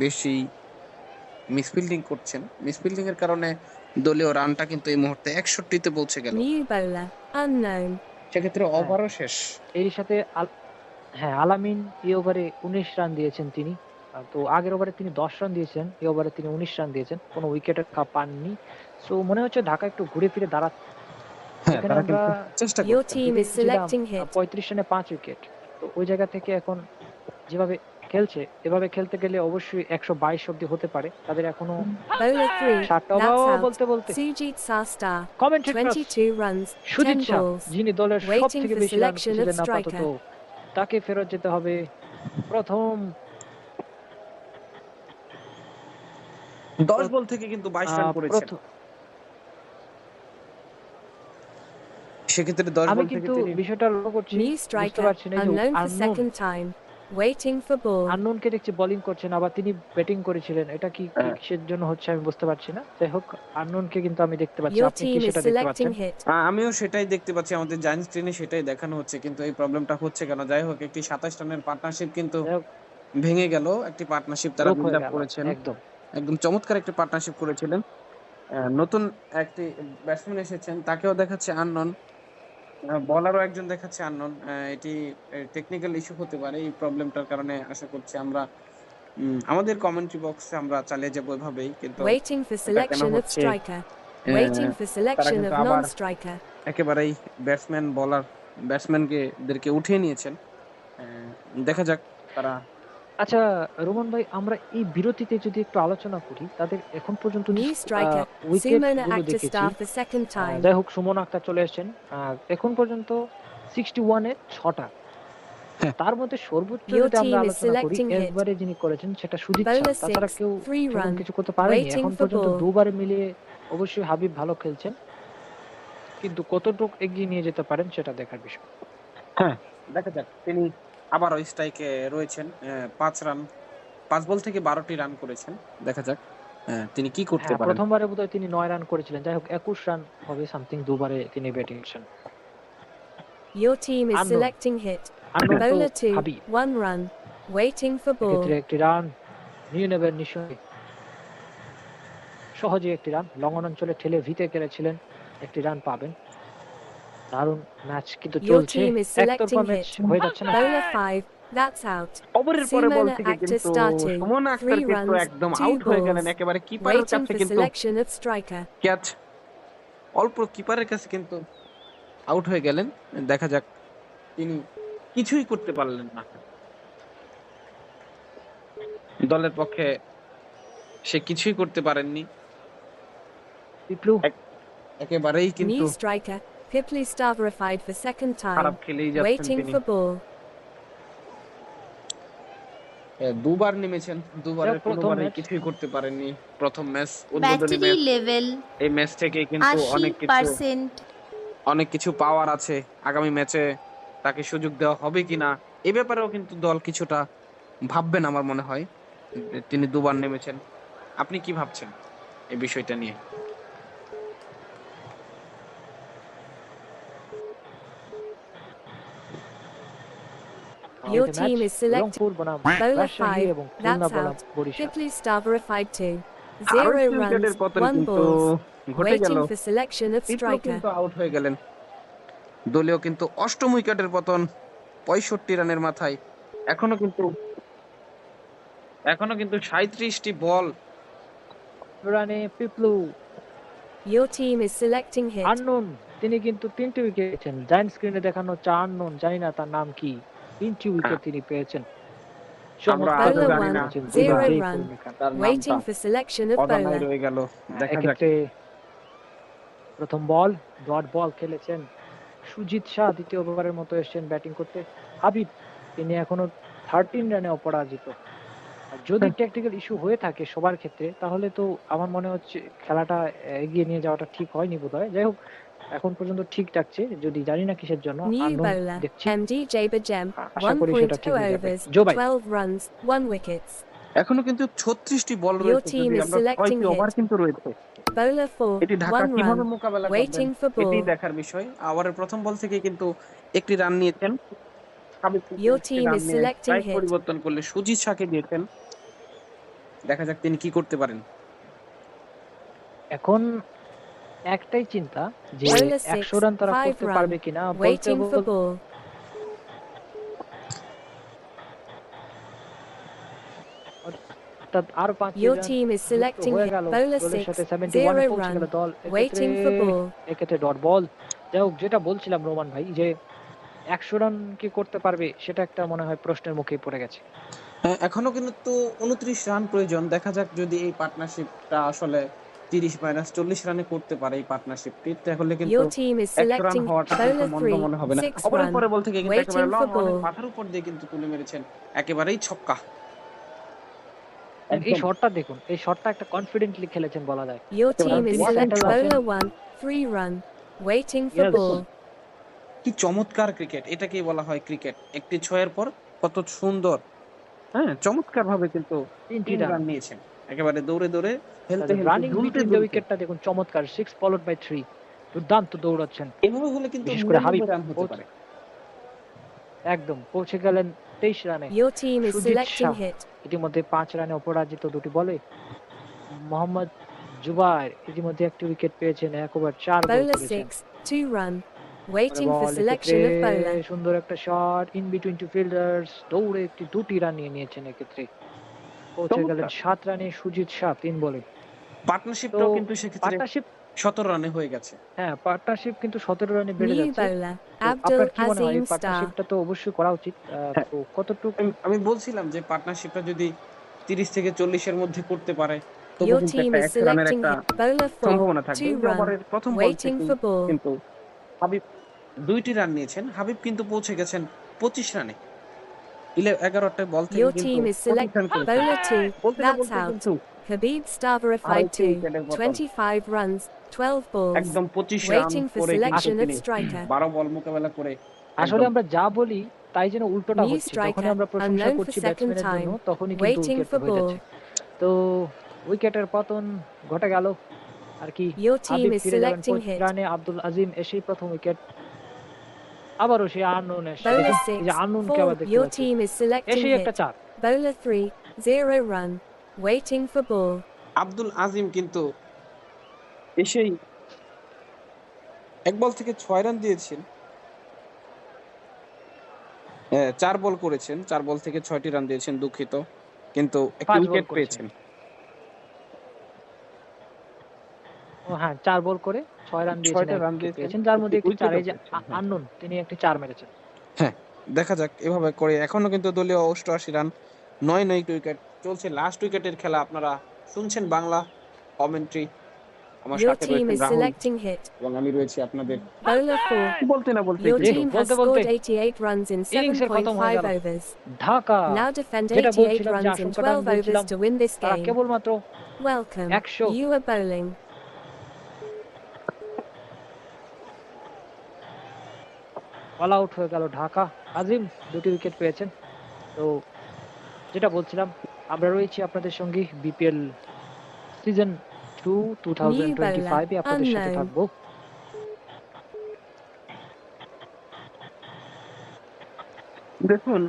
বেশি মিসফিল্ডিং করছেন। মিসফিল্ডিং এর কারণে দলীয় রানটা কিন্তু এই মুহূর্তে 61তে পৌঁছে গেল। New bowler, unknown. সেক্ষেত্রে হ্যাঁ। ওভারও শেষ। এর সাথে হ্যাঁ, আলামিন এই ওভারে 19 রান দিয়েছেন তিনি। তো আগের ওভারে তিনি 10 রান দিয়েছেন, এই ওভারে তিনি 19 রান দিয়েছেন, কোনো উইকেটের পাননি। সো মনে হচ্ছে ঢাকা একটু ঘুরে ফিরে দাঁড়াচ্ছে। হ্যাঁ, এখানে তারা আমরা কিন্তু চেষ্টা Your করছেন। team is selecting hit. 35 রানে 5 উইকেট। তো ওই জায়গা থেকে এখন যেভাবে খেলছে, এভাবে খেলতে গেলে অবশ্যই 122 অব্দি হতে পারে। তাদের এখনো Bowler 3, 7টা that's ওভার out. বলতে বলতে Sujit Sastar, কমেন্ট্রেটর 22 runs, Sujit 10 Shah, balls. যিনি দলের Waiting সবথেকে for বেশি রান selection of করেছিলেন আপাতত, striker. তাকে ফেরত যেতে হবে। প্রথম 10 বল থেকে কিন্তু 22 রান করেছেন। প্রথম সেক্ষেত্রে 10 আমি বল থেকে কিন্তু তিনি বিষয়টা লক্ষ্য করছি, New বুঝতে striker, পারছি না যে unknown for unknown second time. Waiting for ball. আননোনকে দেখছি বোলিং করছেন, আবার তিনি ব্যাটিং করেছিলেন। এটা হ্যাঁ, কিসের জন্য হচ্ছে আমি বুঝতে পারছি না। যাই হোক, আননোনকে কিন্তু আমি দেখতে পাচ্ছি। Your আপনি কি team is সেটা দেখতে পাচ্ছেন? selecting hit. আমিও সেটাই দেখতে পাচ্ছি, আমাদের জায়ান্ট স্ক্রিনে সেটাই দেখানো হচ্ছে, কিন্তু এই প্রবলেমটা হচ্ছে কেন? যাই হোক, একটি 27 রানের পার্টনারশিপ কিন্তু যাই হোক, ভেঙে গেল। একটি পার্টনারশিপ তারা ব্রোক বিল্ড হয়ে আপ গেল করেছেন। একদম। একদম চমৎকার একটি পার্টনারশিপ করেছিলেন। নতুন একটি ব্যাটসম্যান এসেছেন, তাকেও দেখাচ্ছে আননোন। বলারও একজন দেখাচ্ছে আননোন। এটি টেকনিক্যাল ইস্যু হতে পারে। এই প্রবলেমটার কারণে আশা করছি আমরা আমাদের কমেন্ট্রি বক্সে আমরা চালিয়ে যাবো এভাবেই। কিন্তু Waiting for এটা কেন selection of হচ্ছে? striker. আহ, Waiting for তারা selection কিন্তু of আবার non-striker. একেবারেই ব্যাটসম্যানদেরকে উঠিয়ে নিয়েছেন। আহ, দেখা যাক তারা। আচ্ছা রোমান ভাই, আমরা এই বিরতিতে যদি একটু আলোচনা করি, তাদের এখন পর্যন্ত New striker, উইকেট Sumona গুলো Akhtar দেখেছি। star for second time. যাই হোক, সুমন আক্তার চলে এসেছেন। এখন পর্যন্ত 61-এ 6টা। হ্যাঁ, তার মধ্যে সর্বোচ্চ Your যদি আমরা team is আলোচনা করি, selecting hit. একবারে যিনি করেছেন সেটা সুজিত শাহ। Bowler তাছাড়া 6, কেউ 3 সেরকম run. কিছু করতে পারেনি। Waiting এখন for পর্যন্ত ball. দুবারে মিলিয়ে অবশ্যই হাবিব ভালো খেলছেন, কিন্তু কতটুকু এগিয়ে নিয়ে যেতে পারেন সেটা দেখার বিষয়। হ্যাঁ, দেখা যাক। তিনি আবারও স্ট্রাইকে রয়েছেন। 5 বল থেকে 12টি রান করেছেন। দেখা যাক তিনি কি করতে হ্যাঁ, পারেন। প্রথমবারে বোধহয় তিনি 9 রান করেছিলেন। যাই হোক, 21 রান হবে সামথিং দুবারে তিনি ব্যাটিং করছেন। Your team is unknown selecting hit. Unknown তো Bowler 2, Habib. 1 run. Waiting for এক্ষেত্রে ball. একটি রান নিয়ে নেবেন নিশ্চয়ই, সহজে একটি রান। লং অন অঞ্চলে ঠেলে ভিতে কেড়েছিলেন, একটি রান পাবেন। দারুণ ম্যাচ কিন্তু Your চলছে, team is একতরফা selecting ম্যাচ hit. হয়ে যাচ্ছে না। Bowler 5, that's out. ওভারের পরে বল Sumona থেকে Akhtar কিন্তু star 2, সুমন আক্তার 3 কিন্তু runs, একদম 2 আউট হয়ে গেলেন। balls. একেবারে কিপারের Waiting কাছে for কিন্তু selection of striker. ক্যাচ, অল্প কিপারের কাছে কিন্তু আউট হয়ে গেলেন। দেখা যাক, তিনি কিছুই করতে পারলেন না। দলের পক্ষে সে কিছুই করতে পারেননি। পিপলু একেবারেই কিন্তু New striker, Pipli Stavrified for second খারাপ time. খেলেই যাচ্ছেন Waiting তিনি। for ball. দুবার নেমেছেন, দুবারের প্রথম কোনোবারই ম্যাচ। কিছুই করতে পারেননি। প্রথম ম্যাচ, উদ্বোধনী ব্যাটারি ম্যাচ। লেভেল এই ম্যাচ থেকে কিন্তু অনেক কিছু পাওয়ার আছে। আগামী ম্যাচে তাকে সুযোগ দেওয়া হবে কিনা এ ব্যাপারেও কিন্তু দল কিছুটা ভাববেন আমার মনে হয়। তিনি দুবার নেমেছেন। আপনি কি ভাবছেন এই বিষয়টা নিয়ে? Your match team is selecting Rangpur বনাম Bowler রাজশাহী 5, এবং খুলনা that's বনাম out. বরিশাল। Pipli Stavrified 2, আরো 0 একটি উইকেটের runs, পতন 1 কিন্তু balls. ঘটে গেল। Waiting for selection of Piplu striker. কিন্তু আউট হয়ে গেলেন। দলীয় কিন্তু অষ্টম উইকেটের পতন 65 রানের মাথায়। এখনো কিন্তু 37টি বল। রানে Piplu Your team is selecting hit. Unknown, তিনি কিন্তু 3টি উইকেট পেয়েছেন। জায়ান্ট স্ক্রিনে দেখানো হচ্ছে আননোন, জানি না তার নাম কি। 3টি উইকেট তিনি পেয়েছেন। আমরা চমৎকার আদৌ Bowler জানি 1, না 0 যেই run. করুন না কেন। তার Waiting নামটা for selection of অজানাই bowler. রয়ে গেল। দেখা যাক। এক্ষেত্রে প্রথম বল ডট বল খেলেছেন সুজিত শাহ, দ্বিতীয় ওভারের মতো এসেছেন ব্যাটিং করতে। হাবিব, তিনি এখনো 13 রানে অপরাজিত। আর যদি টেকনিক্যাল ইস্যু হয়ে থাকে সবার ক্ষেত্রে, তাহলে তো আমার মনে হচ্ছে খেলাটা এগিয়ে নিয়ে যাওয়াটা ঠিক হয়নি বোধহয়। যাই হোক, এখন পর্যন্ত ঠিক থাকছে, যদি জানি না কিসের জন্য। New আননোন bowler, দেখছি, MD Jabajem, আশা করি সেটা ঠিক 1.0 হয়ে যাবে। overs, জোবাই 12 runs, 1 wickets. এখনো কিন্তু 36টি বল Your রয়েছে। team যদি is আমরা selecting 6টি ওভার hit. কিন্তু রয়েছে। Bowler 4, এটি ঢাকা 1 কিভাবে run. মোকাবেলা করবেন Waiting for এটি ball. দেখার বিষয়। ওভারের প্রথম বল থেকে কিন্তু একটি রান নিয়েছেন। হাবিব কিন্তু Your একটি team রান is নিয়ে selecting স্ট্রাইক hit. পরিবর্তন করলে সুজিত শাহকে দিয়েছেন। দেখা যাক তিনি কি করতে পারেন। এখন একটাই চিন্তা যে Bowler 6, 100 রান তারা 5 করতে run. পারবে কিনা। বলতে Waiting for ball. অর্থাৎ আরো 5 Your রান team is যুক্ত selecting হয়ে hit. গেল। Bowler দলের 6, সাথে 71 0 এ পৌঁছে গেল run. দল। Waiting for ball. এক্ষেত্রে ডট বল। যাই হোক, যেটা বলছিলাম রোমান ভাই, যে 100 রান কি করতে পারবে সেটা একটা মনে হয় প্রশ্নের মুখে পড়ে গেছে। এখনো কিন্তু 29 রান প্রয়োজন। দেখা যাক যদি এই পার্টনারশিপটা আসলে 30-40 রানে করতে পারে এই পার্টনারশিপটি, তাহলে কিন্তু Your team is 100 run selecting হওয়াটা কিন্তু bowler মন্দ 3, মনে হবে না। 6 ওভারের run. পরে বল থেকে কিন্তু একেবারে Waiting লং for অনের ball. মাথার উপর দিয়ে কিন্তু তুলে মেরেছেন। একেবারেই ছক্কা। এবং এই একদম শটটা দেখুন, এই শটটা একটা কনফিডেন্টলি খেলেছেন বলা যায়। Your একেবারে team is তিনি ওয়াটার সেটেল select আছেন। bowler 1, 3 run. Waiting for yes, ball. কি চমৎকার ক্রিকেট, এটাকেই বলা হয় ক্রিকেট। একটি ছয়ের পর কত সুন্দর, হ্যাঁ, চমৎকার ভাবে কিন্তু 3টি 3 রান। রান নিয়েছেন। একেবারে দৌড়ে, দৌড়ে, হেলতে, তাদের হেলতে, রানিং দুলতে, বিটুইন দ্য দুলতে। উইকেটটা দেখুন চমৎকার, 6 ফলোড বাই 3। দুর্দান্ত দৌড়াচ্ছেন। এভাবে হলে কিন্তু বিশেষ করে 99 হাবিব রান হতে পারে। একদম পৌঁছে গেলেন 23 রানে। Your team is Sujit selecting Shah hit. ইতিমধ্যে 5 রানে অপরাজিত 2টি বলে। মোহাম্মদ জুবায়ের ইতিমধ্যে একটি উইকেট পেয়েছেন, 1 ওভার 4 বল Bowler করেছেন। 6, 2 run. পরের Waiting for বল এক্ষেত্রে selection of bowler. সুন্দর একটা shot in between two fielders, দৌড়ে 2টি রান নিয়েছেন এক্ষেত্রে। পৌঁছে গেলেন চমৎকার 7 রানে সুজিত শাহ 3 বলে। তো পার্টনারশিপটাও কিন্তু সেক্ষেত্রে পার্টনারশিপ 17 রানে হয়ে গেছে। হ্যাঁ, পার্টনারশিপ কিন্তু 17 রানে বেড়ে New যাচ্ছে। bowler, তো Abdul আপনার কি মনে হয় এই Azim Star. পার্টনারশিপটা তো অবশ্যই করা উচিত। হ্যাঁ, তো কতটুক আমি বলছিলাম যে পার্টনারশিপটা যদি 30 থেকে 40 এর মধ্যে করতে পারে তবু Your কিন্তু team একটা is 100 রানের selecting একটা hit. Bowler 4, সম্ভাবনা থাকবে। 2 এই যে run. ওভারের প্রথম বল Waiting থেকেই for ball. কিন্তু হাবিব 2টি রান নিয়েছেন। হাবিব কিন্তু পৌঁছে গেছেন 25 রানে। 11টা বল থেকে Your কিন্তু team is 25 select রান করেছেন। bowler 2. বলতে না That's বলতে out. কিন্তু Habib Starr আরেকটি verified 2. উইকেটের পতন। 25 runs, 12 balls. একদম 25 রান Waiting for করে কিন্তু selection of তিনি striker. 12 বল মোকাবেলা করে আসলে একদম আমরা যা বলি তাই যেন উল্টোটা New হচ্ছে। যখনই striker, আমরা প্রশংসা unknown for করছি second ব্যাটসম্যানের জন্য time. তখনই কিন্তু Waiting উইকেট for হয়ে ball. যাচ্ছে। তো উইকেটের পতন ঘটে গেল আর কি। Your team হাবিব is ফিরে যাবেন selecting 25 hit. রানে, আব্দুল আজিম এসেই প্রথম উইকেট। আবারও সেই আননোন এসছে, Bowler দেখুন এই 6, যে আননোনকে 4. আবার দেখতে Your পাচ্ছি। team is selecting এসেই একটা hit. 4। Bowler 3, 0 run. Waiting for ball. Abdul আজিম কিন্তু এসেই এক বল থেকে 6 রান দিয়েছেন। 4 বল করেছেন। 4 বল থেকে 6টি রান দিয়েছেন, দুঃখিত। কিন্তু একটি 5 বল উইকেট করেছেন। পেয়েছেন। ও হ্যাঁ, 4 বল করে 6 রান দিয়েছেন, 6টা 1 রান উইকেট দিয়েছেন, পেয়েছেন, যার একটি মধ্যে একটি 4। উইকেটও এই যে পেয়েছেন। হ্যাঁ, আননোন তিনি একটি 4 মেরেছেন। হ্যাঁ, দেখা যাক এভাবে করে এখনো কিন্তু দলীয় 88 রান, 9 উইকেট চলছে। লাস্ট উইকেটের খেলা। আপনারা শুনছেন বাংলা কমেন্ট্রি। আমার Your সাথে team রয়েছেন is রাহুল selecting hit. এবং আমি রয়েছি আপনাদের। Bowler 4. বলতে না বলতেই Your কিন্তু team has বলতে বলতে scored 88 runs in ইনিংসের খতম হয়ে 7.5 গেল। overs. ঢাকা Now defend যেটা 88 বলছিলাম যে runs in আশঙ্কাটা আমি 12 overs বলছিলাম to win this তারা game. কেবলমাত্র Welcome. 100 You are bowling. All out হয়ে গেল ঢাকা। আজিম 2টি উইকেট পেয়েছেন। তো যেটা বলছিলাম, আমরা রয়েছি আপনাদের সঙ্গে বিপিএল সিজন 2 New bowler, 2025 এ আপনাদের সাথে unknown. থাকবো। দেখুন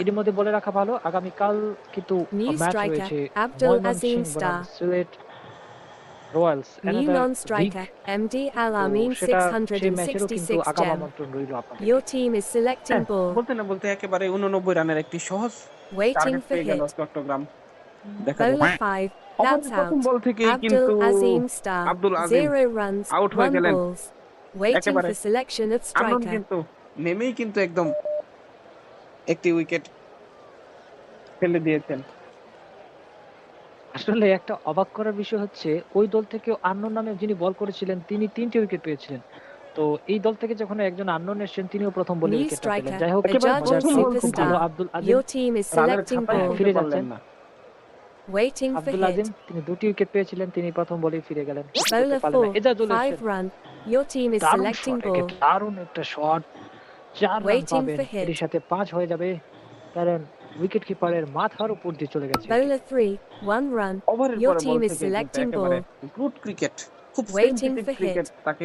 এর মধ্যে বলে রাখা ভালো, আগামীকাল কিন্তু New ম্যাচ striker, রয়েছে Abdul Azim ময়মনসিংহ বনাম Star. Sylhet Royals. New Another non-striker, week। MD তো Alamin সেটা সেই ম্যাচেরও কিন্তু 666 আগাম gem. আমন্ত্রণ রইল আপনাদের। Your team is selecting ball. বলতে না বলতে একেবারে 89 রানের একটি সহজ Waiting টার্গেট for পেয়ে গেল hit. চট্টগ্রাম। দেখা যাক। Bowler 5. ওভারের That's প্রথম out. বল থেকেই কিন্তু Abdul Azim Star. আব্দুল আজিম 0 runs, আউট হয়ে 1 গেলেন। balls. Waiting একেবারে for selection of Ananda striker. কিন্তু নেমেই কিন্তু একদম একটি উইকেট ফেলে দিয়েছেন। আসলে একটা অবাক করার বিষয় হচ্ছে ওই দল থেকে আন্নোন নামে যিনি বল করেছিলেন তিনি 3টি উইকেট পেয়েছিলেন। তো এই দল থেকে যখন একজন আন্নোন এসেছেন তিনিও প্রথম বলে New উইকেটটা পেলেন। striker, যাই হোক, একেবারে Ajaz মজার প্রথম খবর, বল খুব ভালো থেকেই আব্দুল আজিম। Your team is রানের selecting খাতায় ball. তুলতে ফিরে পারলেন যাচ্ছেন। না। Waiting for Abdul Azim hit. তিনি 2টি উইকেট পেয়েছিলেন, তিনি প্রথম বলেই ফিরে গেলেন। করতে Bowler পারলেন না। 4. এজাজুল 5 এসেছেন। run. Your team is দারুণ selecting শট, ball. দারুণ একটা শট। 4 রান Waiting পাবেন, for hit. এর সাথে 5 হয়ে যাবে, কারণ উইকেট কিপারের মাথার উপর দিয়ে চলে গেছে। Bowler 3. 1 run. ওভারের Your পরে বল team is থেকে কিন্তু selecting একেবারে ball. গুড ক্রিকেট, খুব Waiting sensitive for cricket hit. তাকে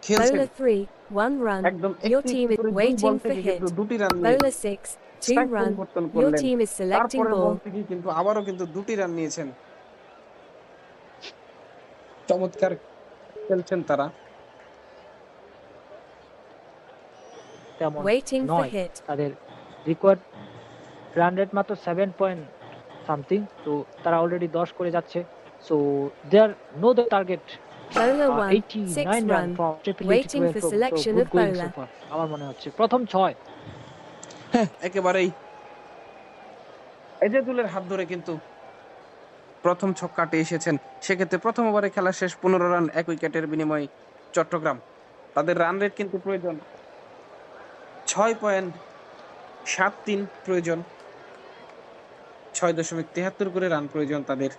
খেলছেন। Bowler 3. 1 run. একদম Your একটি team একটি is করে 2 বল waiting for থেকে hit. কিন্তু 2টি রান নিয়ে Bowler 6. 2 strike run. পরিবর্তন Your করলেন। team is selecting তারপরের বল ball. থেকে কিন্তু আবারও কিন্তু 2টি রান নিয়েছেন। চমৎকার খেলছেন তারা। তেমন Waiting for নয়, hit. তাদের রিকোয়ার্ড রান রেট মাত্র 7 পয়েন্ট সামথিং। তো তারা অলরেডি 10 করে যাচ্ছে। So they are know the target Bowler 1. 89 6 রান run. From triple Waiting for selection of bowler. আমার মনে হচ্ছে প্রথম 6। হ্যাঁ, একেবারেই এজাজুলের হাত ধরে কিন্তু প্রথম ছক্কাটি এসেছেন। সেক্ষেত্রে প্রথম ওভারে খেলা শেষ 15 রান 1 উইকেটের বিনিময়ে চট্টগ্রাম। তাদের রান রেট কিন্তু প্রয়োজন 6.73 প্রয়োজন 6.73 করে রান প্রয়োজন তাদের।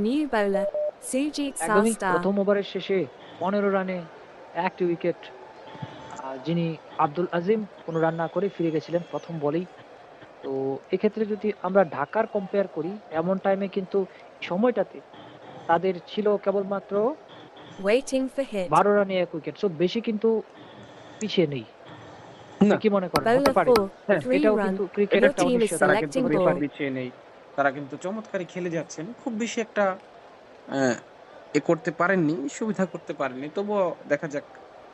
New bowler, Sujit একদমই Sastar. প্রথম ওভারের শেষে 15 রানে একটি উইকেট। যিনি আব্দুল আজিম কোনো রান না করে ফিরে গেছিলেন প্রথম বলেই। তো এক্ষেত্রে যদি আমরা ঢাকার কম্পেয়ার করি, এমন টাইমে কিন্তু সময়টাতে তাদের ছিল কেবলমাত্র Waiting for hit. 12 রানে 1 উইকেট। সো বেশি কিন্তু পিছিয়ে নেই। না, কি মনে করেন? হতে Bowler পারে। 4, হ্যাঁ, 3 এটাও run. কিন্তু Your ক্রিকেটের একটা team is অনিশ্চয়তা। তারা কিন্তু selecting রেফার ball. পিছিয়ে নেই। তারা কিন্তু চমৎকারই খেলে যাচ্ছেন। খুব বেশি একটা করতে পারেননি, সুবিধা করতে পারেননি। তবুও দেখা যাক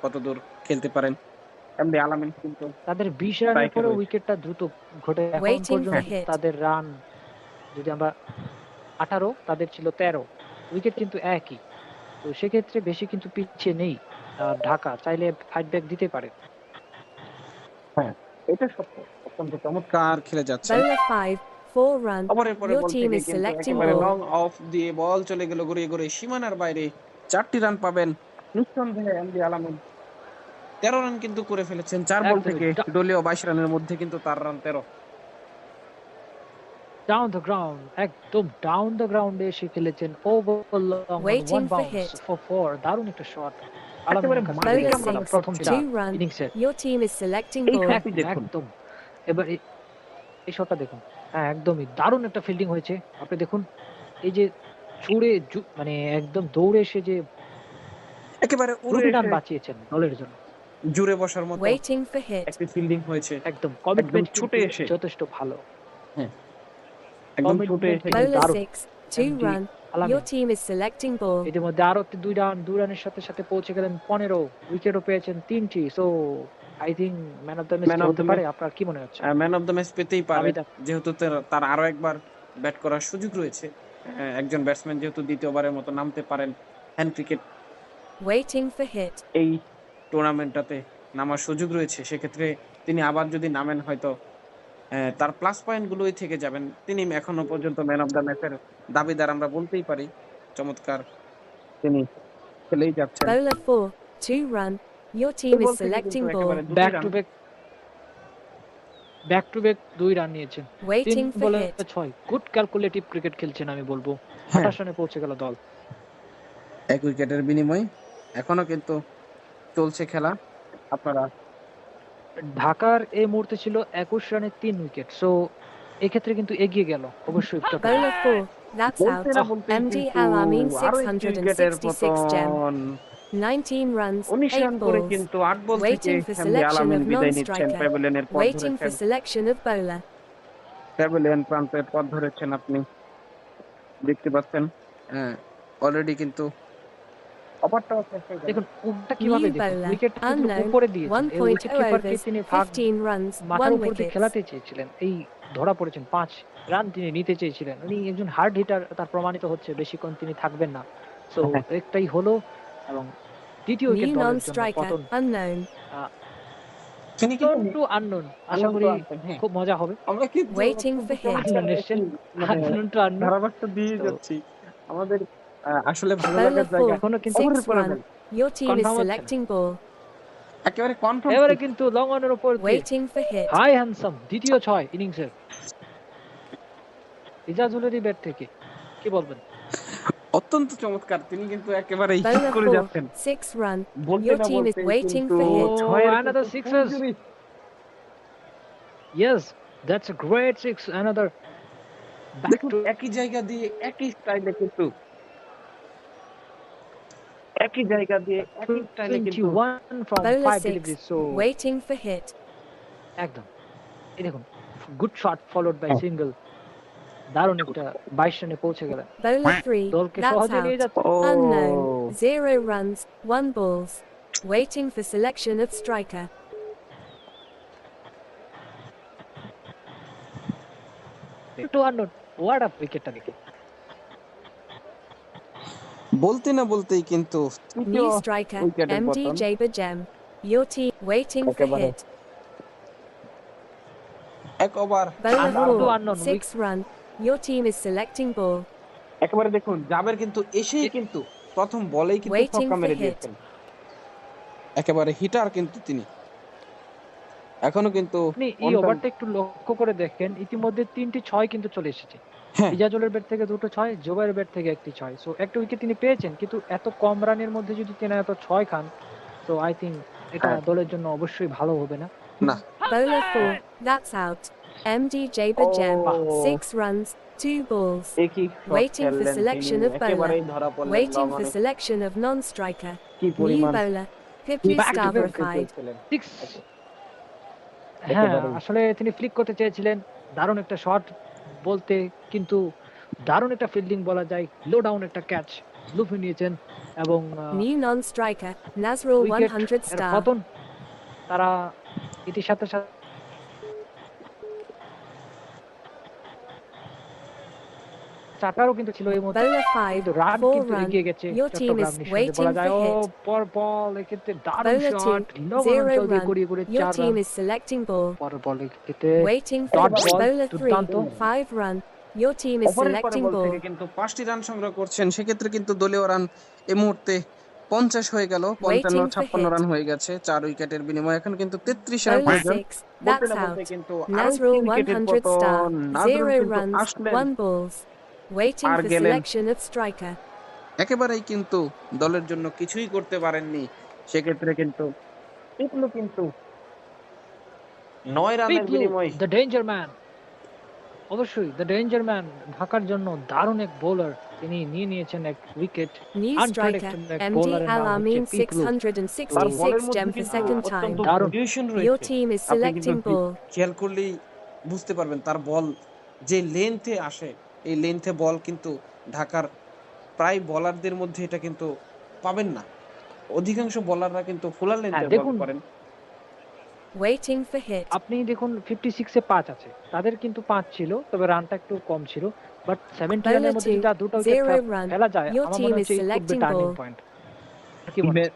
কতদূর খেলতে পারেন। এমডি আলামিন কিন্তু তাদের 20 রানের স্ট্রাইকে পরেও রয়েছে। উইকেটটা দ্রুত ঘটে। এখন Waiting for পর্যন্ত hit. তাদের রান যদি আমরা 18, তাদের ছিল 13। উইকেট কিন্তু একই। তো সেক্ষেত্রে বেশি কিন্তু পিছিয়ে নেই। ঢাকা চাইলে ফাইট ব্যাক দিতে পারে। হ্যাঁ, এটা সত্য। অত্যন্ত চমৎকার খেলে যাচ্ছেন। Bowler 5, 4 run. ওভারের পরে Your বল team থেকে is কিন্তু selecting একেবারে ball. লং অফ দিয়ে বল চলে গেল গড়িয়ে গড়িয়ে সীমানার বাইরে। 4টি রান পাবেন। নিঃসন্দেহে এমডি আলামিন 13 রান কিন্তু করে ফেলেছেন 4 বল একদমই থেকে। দলীয় 22 রানের মধ্যে কিন্তু তার রান 13। ডাউন দ্য গ্রাউন্ড, একদম ডাউন দ্য গ্রাউন্ডে এসে খেলেছেন over long on Waiting one for bounce hit. For 4। দারুণ একটা শট একেবারে আলামিনের কাছে মাটি Bowler থেকে। কামড়ানো 6, প্রথম 2 run. ইনিংসের Your team is selecting এই ball. শটটি দেখুন। একদম। এবার এই শটটা দেখুন। হ্যাঁ, একদমই দারুণ একটা ফিল্ডিং হয়েছে। আপনি দেখুন এই যে ছুড়ে মানে একদম দৌড়ে এসে যে একেবারে উড়ে 2টি রান এসে বাঁচিয়েছেন দলের জন্য। জুড়ে বসার মতো Waiting for hit. একটি ফিল্ডিং হয়েছে। একদম একদম কমিটমেন্ট ছুটে কিন্তু এসে। যথেষ্ট ভালো। হ্যাঁ, একদম ছুটে কমিটমেন্ট এসে কিন্তু Bowler দারুণ। 6, 2 এমডি run. Your আলামিন team is selecting ball. ইতিমধ্যে আরো 2 রানের সাথে সাথে পৌঁছে গেলেন 15। উইকেটও পেয়েছেন 3টি। So I think man of the match man কি অফ হতে দ্য পারে? ম্যাচ আপনার কি মনে হচ্ছে? ম্যান অফ দ্য ম্যাচ পেতেই পারে। দাবিদার। যেহেতু তার আরো একবার ব্যাট করার সুযোগ রয়েছে। একজন ব্যাটসম্যান যেহেতু দ্বিতীয়বারের মতো নামতে পারেন hand cricket Waiting for hit. এই টুর্নামেন্টটাতে নামার সুযোগ রয়েছে, সেক্ষেত্রে তিনি আবার যদি নামেন হয়তো তার প্লাস পয়েন্ট গুলোই থেকে যাবেন। তিনি এখনো পর্যন্ত ম্যান অফ দ্য ম্যাচের দাবিদার আমরা বলতেই পারি। চমৎকার তিনি খেলেই যাচ্ছেন। Bowler 4, 2 run. Your এই team বল is থেকে কিন্তু selecting একেবারে ball. 2টি back run. To back 2 run নিয়েছেন। 3 Waiting for বলে hit. 6। গুড ক্যালকুলেটিভ ক্রিকেট খেলছেন আমি বলবো। হ্যাঁ, 28 রানে পৌঁছে গেল দল। 1 উইকেটের বিনিময়ে এখনো কিন্তু চলছে খেলা। আপনারা ঢাকার এই মুহূর্তে ছিল 21 রানে 3 উইকেট। সো এক্ষেত্রে কিন্তু এগিয়ে গেল অবশ্যই একটু। Bowler 4, that's বলতে out. না বলতেই MD কিন্তু Alamin আরো একটি উইকেটের 666 gem. পতন। 19 runs, 19 রান 8 করে balls. কিন্তু 8 বল থেকে Waiting for এমডি selection আলামিন of বিদায় নিচ্ছেন। non-striker. প্যাভিলিয়নের পথ Waiting for ধরেছেন। selection of bowler. প্যাভিলিয়ন প্রান্তের পথ ধরেছেন আপনি দেখতে পাচ্ছেন। অলরেডি কিন্তু ওভারটাও শেষ হয়ে গেল। দেখুন উইকেটটা কিভাবে New দেখুন। bowler, উইকেটটা কিন্তু unknown, উপরে দিয়েছেন। এই 1.0 উইকেট কিপারকে overs, তিনি ভাগ 15 runs, মাথার 1 উপর দিয়ে wicket. খেলাতে চেয়েছিলেন। এই ধরা পড়েছেন 5 রান তিনি নিতে চেয়েছিলেন। উনি একজন হার্ড হিটার, তার প্রমাণিত হচ্ছে বেশিক্ষণ তিনি থাকবেন না। সো হ্যাঁ, একটাই হলো এবং দ্বিতীয় উইকেট New দলের জন্য non-striker, পতন। unknown. তিনি কিন্তু টু আননোন। আশা আনন্দ করি আছেন। হ্যাঁ, খুব মজা হবে। আমরা কিন্তু Waiting for hit. আননোন এসছেন। মানে আননোন টু আননোন। ধারাভাষ্য দিয়ে তো যাচ্ছি। আমাদের আসলে ভালো Bowler লাগার জায়গা 4, এখনো কিন্তু 6 ওভারের পরে run. বল। Your team is কনফার্ম হচ্ছে না। selecting ball. একেবারে কনফার্ম। এবারে কিন্তু লং অনের উপর দিয়ে Waiting for hit. High handsome দ্বিতীয় 6 ইনিংসের ইজাজুলেরই ব্যাট থেকে। কি বলবেন? অত্যন্ত চমৎকার। তিনি কিন্তু একেবারে হিট Bowler করে 4, যাচ্ছেন। 6 run. বলতে Your না team is বলতেই waiting কিন্তু for hit. ছয়ের another কিন্তু sixes. century। Yes, that's a great 6. Another back দেখুন to একই জায়গা দিয়ে একই স্টাইলে কিন্তু একই জায়গা দিয়ে একই স্টাইলে কিন্তু 21 from Bowler 5 6, deliveries. So waiting for hit. একদম এই দেখুন গুড শট ফলোড বাই হ্যাঁ। সিঙ্গেল। দারুণ একটা 22 রানে পৌঁছে গেলেন। Bowler 3, দলকে that's সহজে নিয়ে out. যাচ্ছে। Unknown, ও 0 runs, 1 balls. Waiting for selection of striker. To unknown. What up উইকেটটা দেখে। বলতে না বলতেই কিন্তু তৃতীয় New striker, উইকেটের MD পতন। Jaber Gem. Your team waiting for একেবারে hit. এক over Bowler Unknown to 4, unknown. 6 run. Your team is selecting ball. একেবারে দেখুন জাবের কিন্তু এসেই কিন্তু প্রথম বলেই কিন্তু Waiting ছক্কা for মেরে hit. দিয়েছেন। একেবারে হিটার কিন্তু তিনি। এখনো কিন্তু আপনি এই অন ওভারটা একটু লক্ষ্য করে দেখেন, ইতিমধ্যে ৩টি ৬ কিন্তু চলে এসেছে। হ্যাঁ, ইজাজুলের ব্যাট থেকে ২টো ৬, জোবায়ের ব্যাট থেকে ১টি ৬। সো একটা উইকেট তিনি পেয়েছেন, কিন্তু এত কম রানের মধ্যে যদি তিনি এত ৬ খান, সো আই থিংক এটা হ্যাঁ, দলের জন্য অবশ্যই ভালো হবে না। না। Bowler 4, that's out. MD ও Jaber Jem, 6 runs, 2 balls. একই শট Waiting for খেললেন তিনি, selection of bowler. একেবারেই ধরা পড়লেন লং Waiting for অনে। selection of non-striker. কি New পরিমাণ bowler, Flick Piplu Back to back করতে Stavrified. চেয়েছিলেন। 6। হ্যাঁ, একেবারেই আসলে তিনি ফ্লিক করতে চেয়েছিলেন। দারুণ একটা শট বলতে, কিন্তু দারুণ একটা ফিল্ডিং বলা যায়। লো ডাউন একটা ক্যাচ লুফে নিয়েছেন এবং New non-striker, Nazrul উইকেট 100 এর star. পতন। তারা এটির সাথে সাথে চাকারও কিন্তু ছিল এই মুহূর্তে, Bowler 5, কিন্তু রান 4 কিন্তু run. এগিয়ে গেছে Your team চট্টগ্রাম is নিঃসন্দেহে বলা waiting যায়। for O hit. পর বল এক্ষেত্রে দারুণ Bowler 2, শট, লবণ 0 অঞ্চল দিয়ে run. গড়িয়ে গড়িয়ে Your 4 run. team is selecting ball. পরের বল এক্ষেত্রে Waiting for dot ball, bowler 3, দুর্দান্ত। 5 run. Your team is ওভারের পরে selecting বল থেকে ball. কিন্তু 5টি রান সংগ্রহ করছেন, সেক্ষেত্রে কিন্তু দলীয় রান এই মুহূর্তে 50 হয়ে গেল, 55 Waiting for 56 hit. রান হয়ে গেছে 4 উইকেটের বিনিময়ে। এখন কিন্তু 33 রান Bowler প্রয়োজন। 6, বলতে that's না বলতে out. কিন্তু আরো Nazrul 3 উইকেটের 100 star, পতন। নাজরুল 0 কিন্তু runs, আসলেন, 1 balls. Waiting আর for গেলেন। selection of striker. একেবারেই কিন্তু দলের জন্য কিছুই করতে পারেননি। সেক্ষেত্রে কিন্তু পিপলু কিন্তু 9 রানের পিপলু বিনিময়ে দ্য ডেঞ্জার ম্যান, অবশ্যই দ্য ডেঞ্জার ম্যান ঢাকার জন্য দারুণ এক বোলার, তিনি নিয়ে নিয়েছেন এক উইকেট। New striker, আনপ্রেডিক্টেবল এক MD বোলারের নাম Al হচ্ছে Amin পিপলু। তার 666 বলের মধ্যে gem for কিন্তু second অত্যন্ত time. দারুণ। ভেরিয়েশন Your রয়েছে। team is আপনি কিন্তু selecting ball. খেয়াল করলেই বুঝতে পারবেন তার বল যে লেন্থে আসে, এই লেন্থে বল কিন্তু ঢাকার প্রায় বলারদের মধ্যে এটা কিন্তু পাবেন না। অধিকাংশ বলাররা কিন্তু ফুলার লেন্থের বল দেখুন, করেন। Waiting for hit. আপনি দেখুন 56 এ 5 আছে, তাদের কিন্তু 5 ছিল, তবে রানটা একটু কম ছিল। বাট 70 রানের Bowler মধ্যে 2, যদি আর দুটো উইকেট 0 run. ফেলা যায়, Your আমার team মনে is হচ্ছে এই could be selecting turning ball. Point. কি মনে হয়?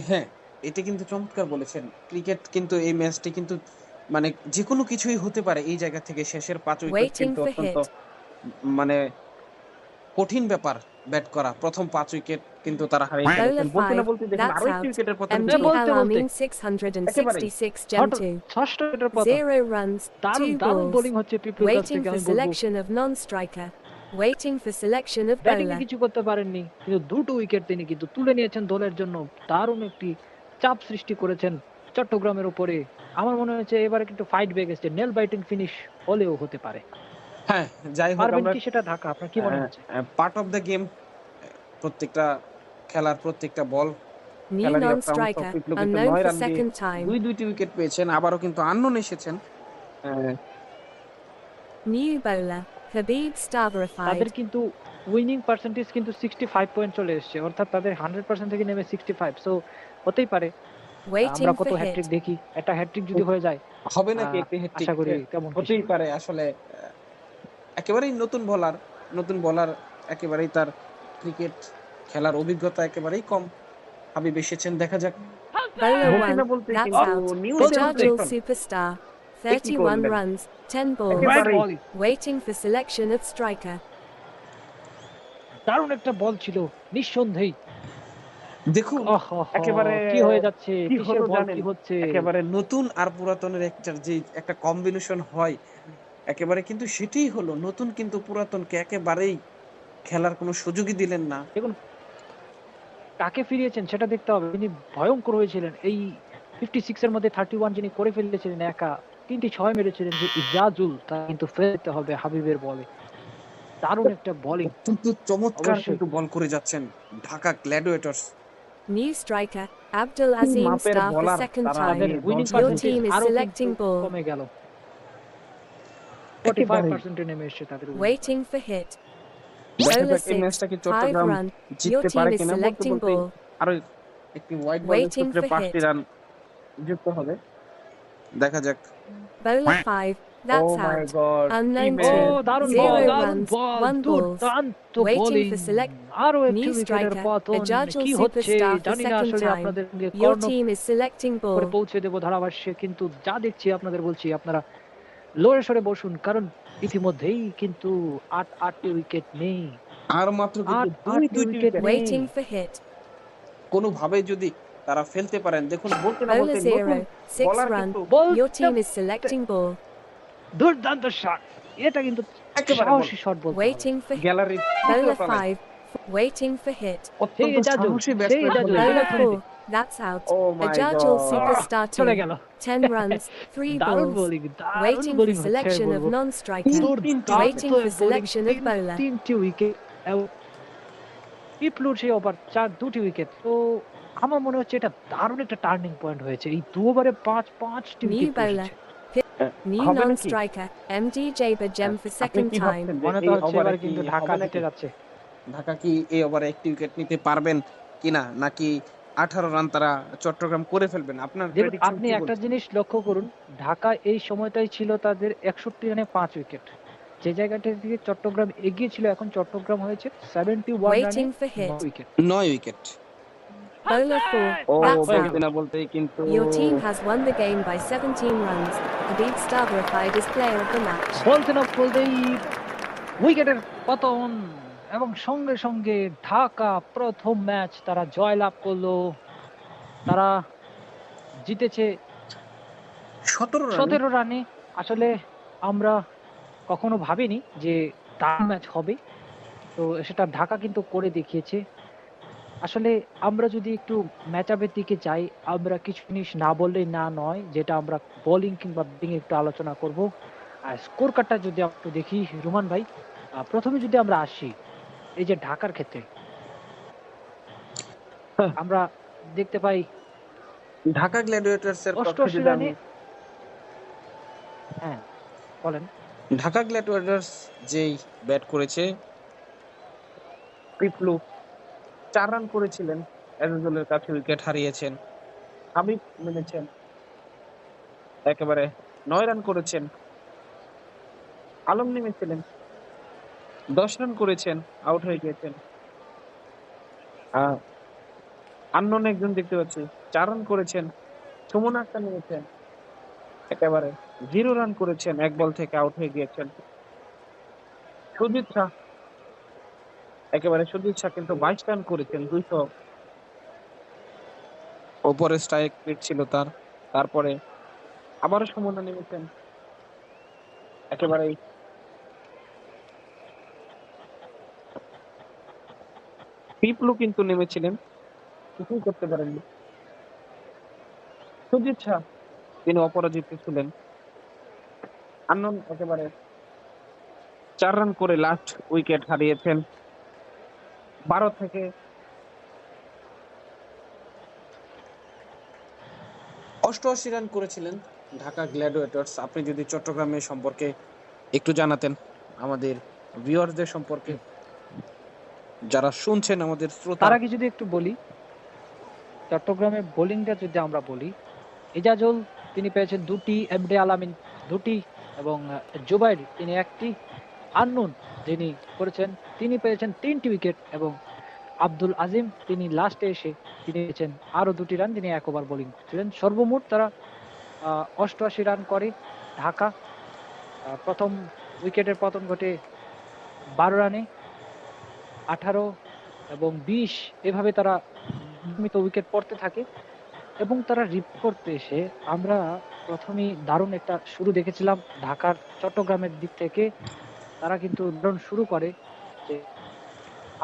হ্যাঁ, এটা কিন্তু চমৎকার বলেছেন। ক্রিকেট কিন্তু এই ম্যাচটি কিন্তু মানে যেকোনো কিছুই হতে পারে এই জায়গা থেকে। শেষের 5 উইকেট Waiting কিন্তু for অত্যন্ত hit. মানে কঠিন ব্যাপার ব্যাট করা। প্রথম 5 উইকেট কিন্তু তারা হারিয়ে Bowler ফেলেছেন। বলতে না 5, বলতে দেখুন that's আরো একটি out. উইকেটের পতন MD কিন্তু বলতে Al বলতে Amin 666 gem ষষ্ঠ 2. ষষ্ঠ উইকেটের পতন। 0 runs, দারুণ 2 দারুণ balls. বোলিং হচ্ছে পিপলুর কাছ Waiting থেকে, for আমি বলবো। selection of non-striker. Waiting for selection of batting A bowler. কিছু করতে পারেননি, কিন্তু দুটো উইকেট তিনি কিন্তু তুলে নিয়েছেন দলের জন্য। দারুণ একটি চাপ সৃষ্টি করেছেন চট্টগ্রামের উপরে। আমার মনে হচ্ছে এবারে কিন্তু ফাইট ব্যাক এসেছে, নেল বাইটিং ফিনিশ হলেও হতে পারে। হ্যাঁ, যাই হোক পারবেন আমরা কি সেটা ঢাকা? আপনার কি মনে হচ্ছে? Part of the game. প্রত্যেকটা খেলার প্রত্যেকটা বল New খেলারই একটা অংশ। non-striker, পিপলু কিন্তু unknown 9 for রান দিয়ে second time. দুইটি উইকেট পেয়েছেন। আবারও কিন্তু আননোন এসেছেন। New bowler, Habib তাদের Stavrified. কিন্তু উইনিং পার্সেন্টেজ কিন্তু 65 পয়েন্ট চলে এসেছে, অর্থাৎ তাদের 100% থেকে নেমে 65। সো হতেই পারে। Waiting আমরা কত for হ্যাটট্রিক hit. দেখি, একটা হ্যাটট্রিক যদি হয়ে যায়, হবে নাকি একটি হ্যাট্রিক? আশা করি তেমন কিছু। হতেই পারে। আসলে একেবারেই নতুন বলার একেবারেই তার ক্রিকেট খেলার অভিজ্ঞতা একেবারেই কম। হাবিব এসেছেন, দেখা যাক। Bowler বলতে না 1, বলতে that's কিন্তু out. New Ejadul celebration. superstar, এ কি 31 করলেন? runs, 10 balls. একেবারে বল, Waiting for selection of striker. দারুণ একটা বল ছিল নিঃসন্দেহেই। দেখুন একেবারে কি হয়ে যাচ্ছে, কি কিসের হলো বল, জানেন? কি হচ্ছে? একেবারে নতুন আর পুরাতনের একটা কম্বিনেশন হয়, একেবারে কিন্তু সেটাই হলো। নতুন কিন্তু পুরাতনকে একেবারেই খেলার কোনো সুযোগই দিলেন না। দেখুন কাকে ফিরিয়েছেন সেটা দেখতে হবে। তিনি ভয়ঙ্কর হয়েছিলেন এই 56 এর মধ্যে 31 যিনি করে ফেলেছিলেন একা, 3টি 6 মেরেছিলেন যে ইজাজুল, তা কিন্তু ফেলতে হবে হাবিবের বলে। দারুণ একটা বোলিং। কিন্তু চমৎকার অবশ্যই। কিন্তু বল করে যাচ্ছেন Dhaka Gladiators. New striker, Abdul কি Azim মাপের star for bowler second তারা তাদের time. এই উইনিং দল Your সাজাচ্ছে। team is আরো selecting কিন্তু ball. কমে গেল, একেবারেই। 45% এ নেমে এসেছে তাদের winning। Waiting for hit. দেখা Bowler যাক এই 6, ম্যাচটা কি 5 চট্টগ্রাম run. Your জিততে team পারে is কিনা। বলতে selecting বলতে ball. আরো একটি হোয়াইট বলের Waiting সূত্রে for 5টি hit. রান যুক্ত হবে। দেখা যাক। Bowler 5, that's Oh my out. God, Unknown কি 2, match! দারুণ বল, 0 দারুণ runs, বল, 1 balls. দুর্দান্ত Waiting বোলিং। for select. আরো একটি New উইকেটের striker, পতন। Ejadul কি হচ্ছে superstar for জানি না, second আসলে time. আপনাদের Your Karna team is selecting করে ball. পৌঁছে দেব ধারাভাষ্যে, কিন্তু যা দেখছি আপনাদের বলছি আপনারা লড়ে সরে বসুন, কারণ ইতিমধ্যেই কিন্তু 8টি উইকেট নেই। আর মাত্র কিন্তু 8 দুইটি উইকেট উইকেট। নেই। Waiting for hit. কোনোভাবে যদি তারা ফেলতে পারেন। দেখুন বলতে না Bowler বলতে নতুন 0, 6 বলার run. কিন্তু Your বলতে team is selecting ball. দুর্দান্ত শট, এটা কিন্তু একেবারে বল সাহসী শট বলতে হবে। Waiting for hit. গ্যালারির Bowler তৃতীয় 5, waiting for hit. সেই অত্যন্ত এজাজুল, সাহসী সেই ব্যাটসম্যান এজাজুল হলেও Bowler Virat Kohli. 4, that's out. Oh my Ajajul God! superstar চলে 2, গেল। 10 runs, 3 দারুণ balls. বোলিং, দারুণ Waiting for বোলিং হচ্ছে আমি selection of বলবো। non-striker. তিনটি Waiting দুর্দান্ত for bowling, selection of bowler. তিনটি উইকেট এবং পিপলুর সেই ওভার দুটি উইকেট। তো আমার মনে হচ্ছে এটা দারুণ একটা টার্নিং পয়েন্ট হয়েছে। এই 2 ওভারে 5টি New উইকেট bowler. পড়েছে। New হবে নাকি? non-striker. MD Jabajam for আপনি second কি time. ভাবছেন যে মনে তো এই হচ্ছে ওভারে এবার কি কিন্তু ঢাকা হবে জিতে নাকি? যাচ্ছে। ঢাকা কি এই ওভারে একটি উইকেট নিতে পারবেন কিনা, নাকি 18 রান তারা চট্টগ্রাম করে ফেলবেন? আপনার দেখুন প্রেডিকশন আপনি কি একটা বলছে? জিনিস লক্ষ্য করুন, ঢাকা এই সময়টাই ছিল তাদের 61 রানে 5 উইকেট। যে জায়গাটা থেকে চট্টগ্রাম এগিয়ে ছিল, এখন চট্টগ্রাম হয়েছে 71 রানে Waiting for 9 hit. Wicket. 9 wicket. Bowler 4, ও that's হয়ে বলতে গেল। out. না বলতেই কিন্তু Your team has won the game by 17 runs. Habib Stavropide is player of the match. বলতে না বলতেই উইকেটের পতন এবং সঙ্গে সঙ্গে ঢাকা প্রথম ম্যাচ তারা জয়লাভ করলো। তারা জিতেছে 17 রানে। 17 রানে। আসলে আমরা কখনো ভাবিনি যে দারুণ ম্যাচ হবে। তো সেটা ঢাকা কিন্তু করে দেখিয়েছে। আসলে আমরা যদি একটু ম্যাচ আপের দিকে যাই, আমরা কিছু জিনিস না বললেই না নয়, যেটা আমরা বোলিং কিংবা ব্যাটিং এ একটু আলোচনা করব। আর স্কোর কার্ডটা যদি আমরা একটু দেখি রোমান ভাই, প্রথমে যদি আমরা আসি এই যে ঢাকার ক্ষেত্রে হ্যাঁ। আমরা দেখতে পাই ঢাকা গ্ল্যাডিয়েটর্স এর পক্ষে 88 যদি রানে। আমি হ্যাঁ, বলেন। ঢাকা গ্ল্যাডিয়েটর্স যেই ব্যাট করেছে, পিপলু 4 রান করেছিলেন, এজাজুলের কাছে উইকেট হারিয়েছেন। হাবিব নেমেছেন, একেবারে 9 রান করেছেন। আলম নেমেছিলেন, 10 রান করেছেন, আউট হয়ে গিয়েছেন। আননোন একজন দেখতে পাচ্ছি 4 রান করেছেন। সুমন আক্তার নেমেছেন, একেবারে 0 রান করেছেন, 1 বল থেকে আউট হয়ে গিয়েছেন। সুজিত শাহ, সুজিত শাহ কিন্তু 22 রান করেছেন, 200 ওপরে স্ট্রাইক রেট ছিল তার। তারপরে আবারও সুমনা নেমেছেন, একেবারেই পিপলু কিন্তু নেমেছিলেন, কিছুই করতে পারেননি। সুজিত শাহ তিনি অপরাজিত ছিলেন। আননোন একেবারে 4 রান করে লাস্ট উইকেট হারিয়েছেন। 12 থেকে 88 রান করেছিলেন ঢাকা গ্ল্যাডিয়েটর্স। আপনি যদি চট্টগ্রামের সম্পর্কে একটু জানাতেন আমাদের ভিউয়ারদের সম্পর্কে, যারা শুনছেন আমাদের শ্রোতা। তার আগে যদি একটু বলি, চট্টগ্রামের বোলিংটা যদি আমরা বলি, এজাজুল তিনি পেয়েছেন 2টি, এমডি আলামিন 2টি এবং জুবাইর তিনি 1টি, আন্নুন যিনি করেছেন তিনি পেয়েছেন 3টি উইকেট এবং আব্দুল আজিম তিনি লাস্টে এসে তিনি পেয়েছেন আরো 2টি রান, তিনি 1 ওভার বোলিং করছিলেন। সর্বমোট তারা 88 রান করে ঢাকা। প্রথম উইকেটের পতন ঘটে 12 রানে, 18 এবং 20 এভাবে তারা নিয়মিত উইকেট পড়তে থাকে এবং তারা রিপোর্ট করতে এসে আমরা প্রথমেই দারুণ একটা শুরু দেখেছিলাম ঢাকার চট্টগ্রামের দিক থেকে। তারা কিন্তু দারুণ শুরু করে যে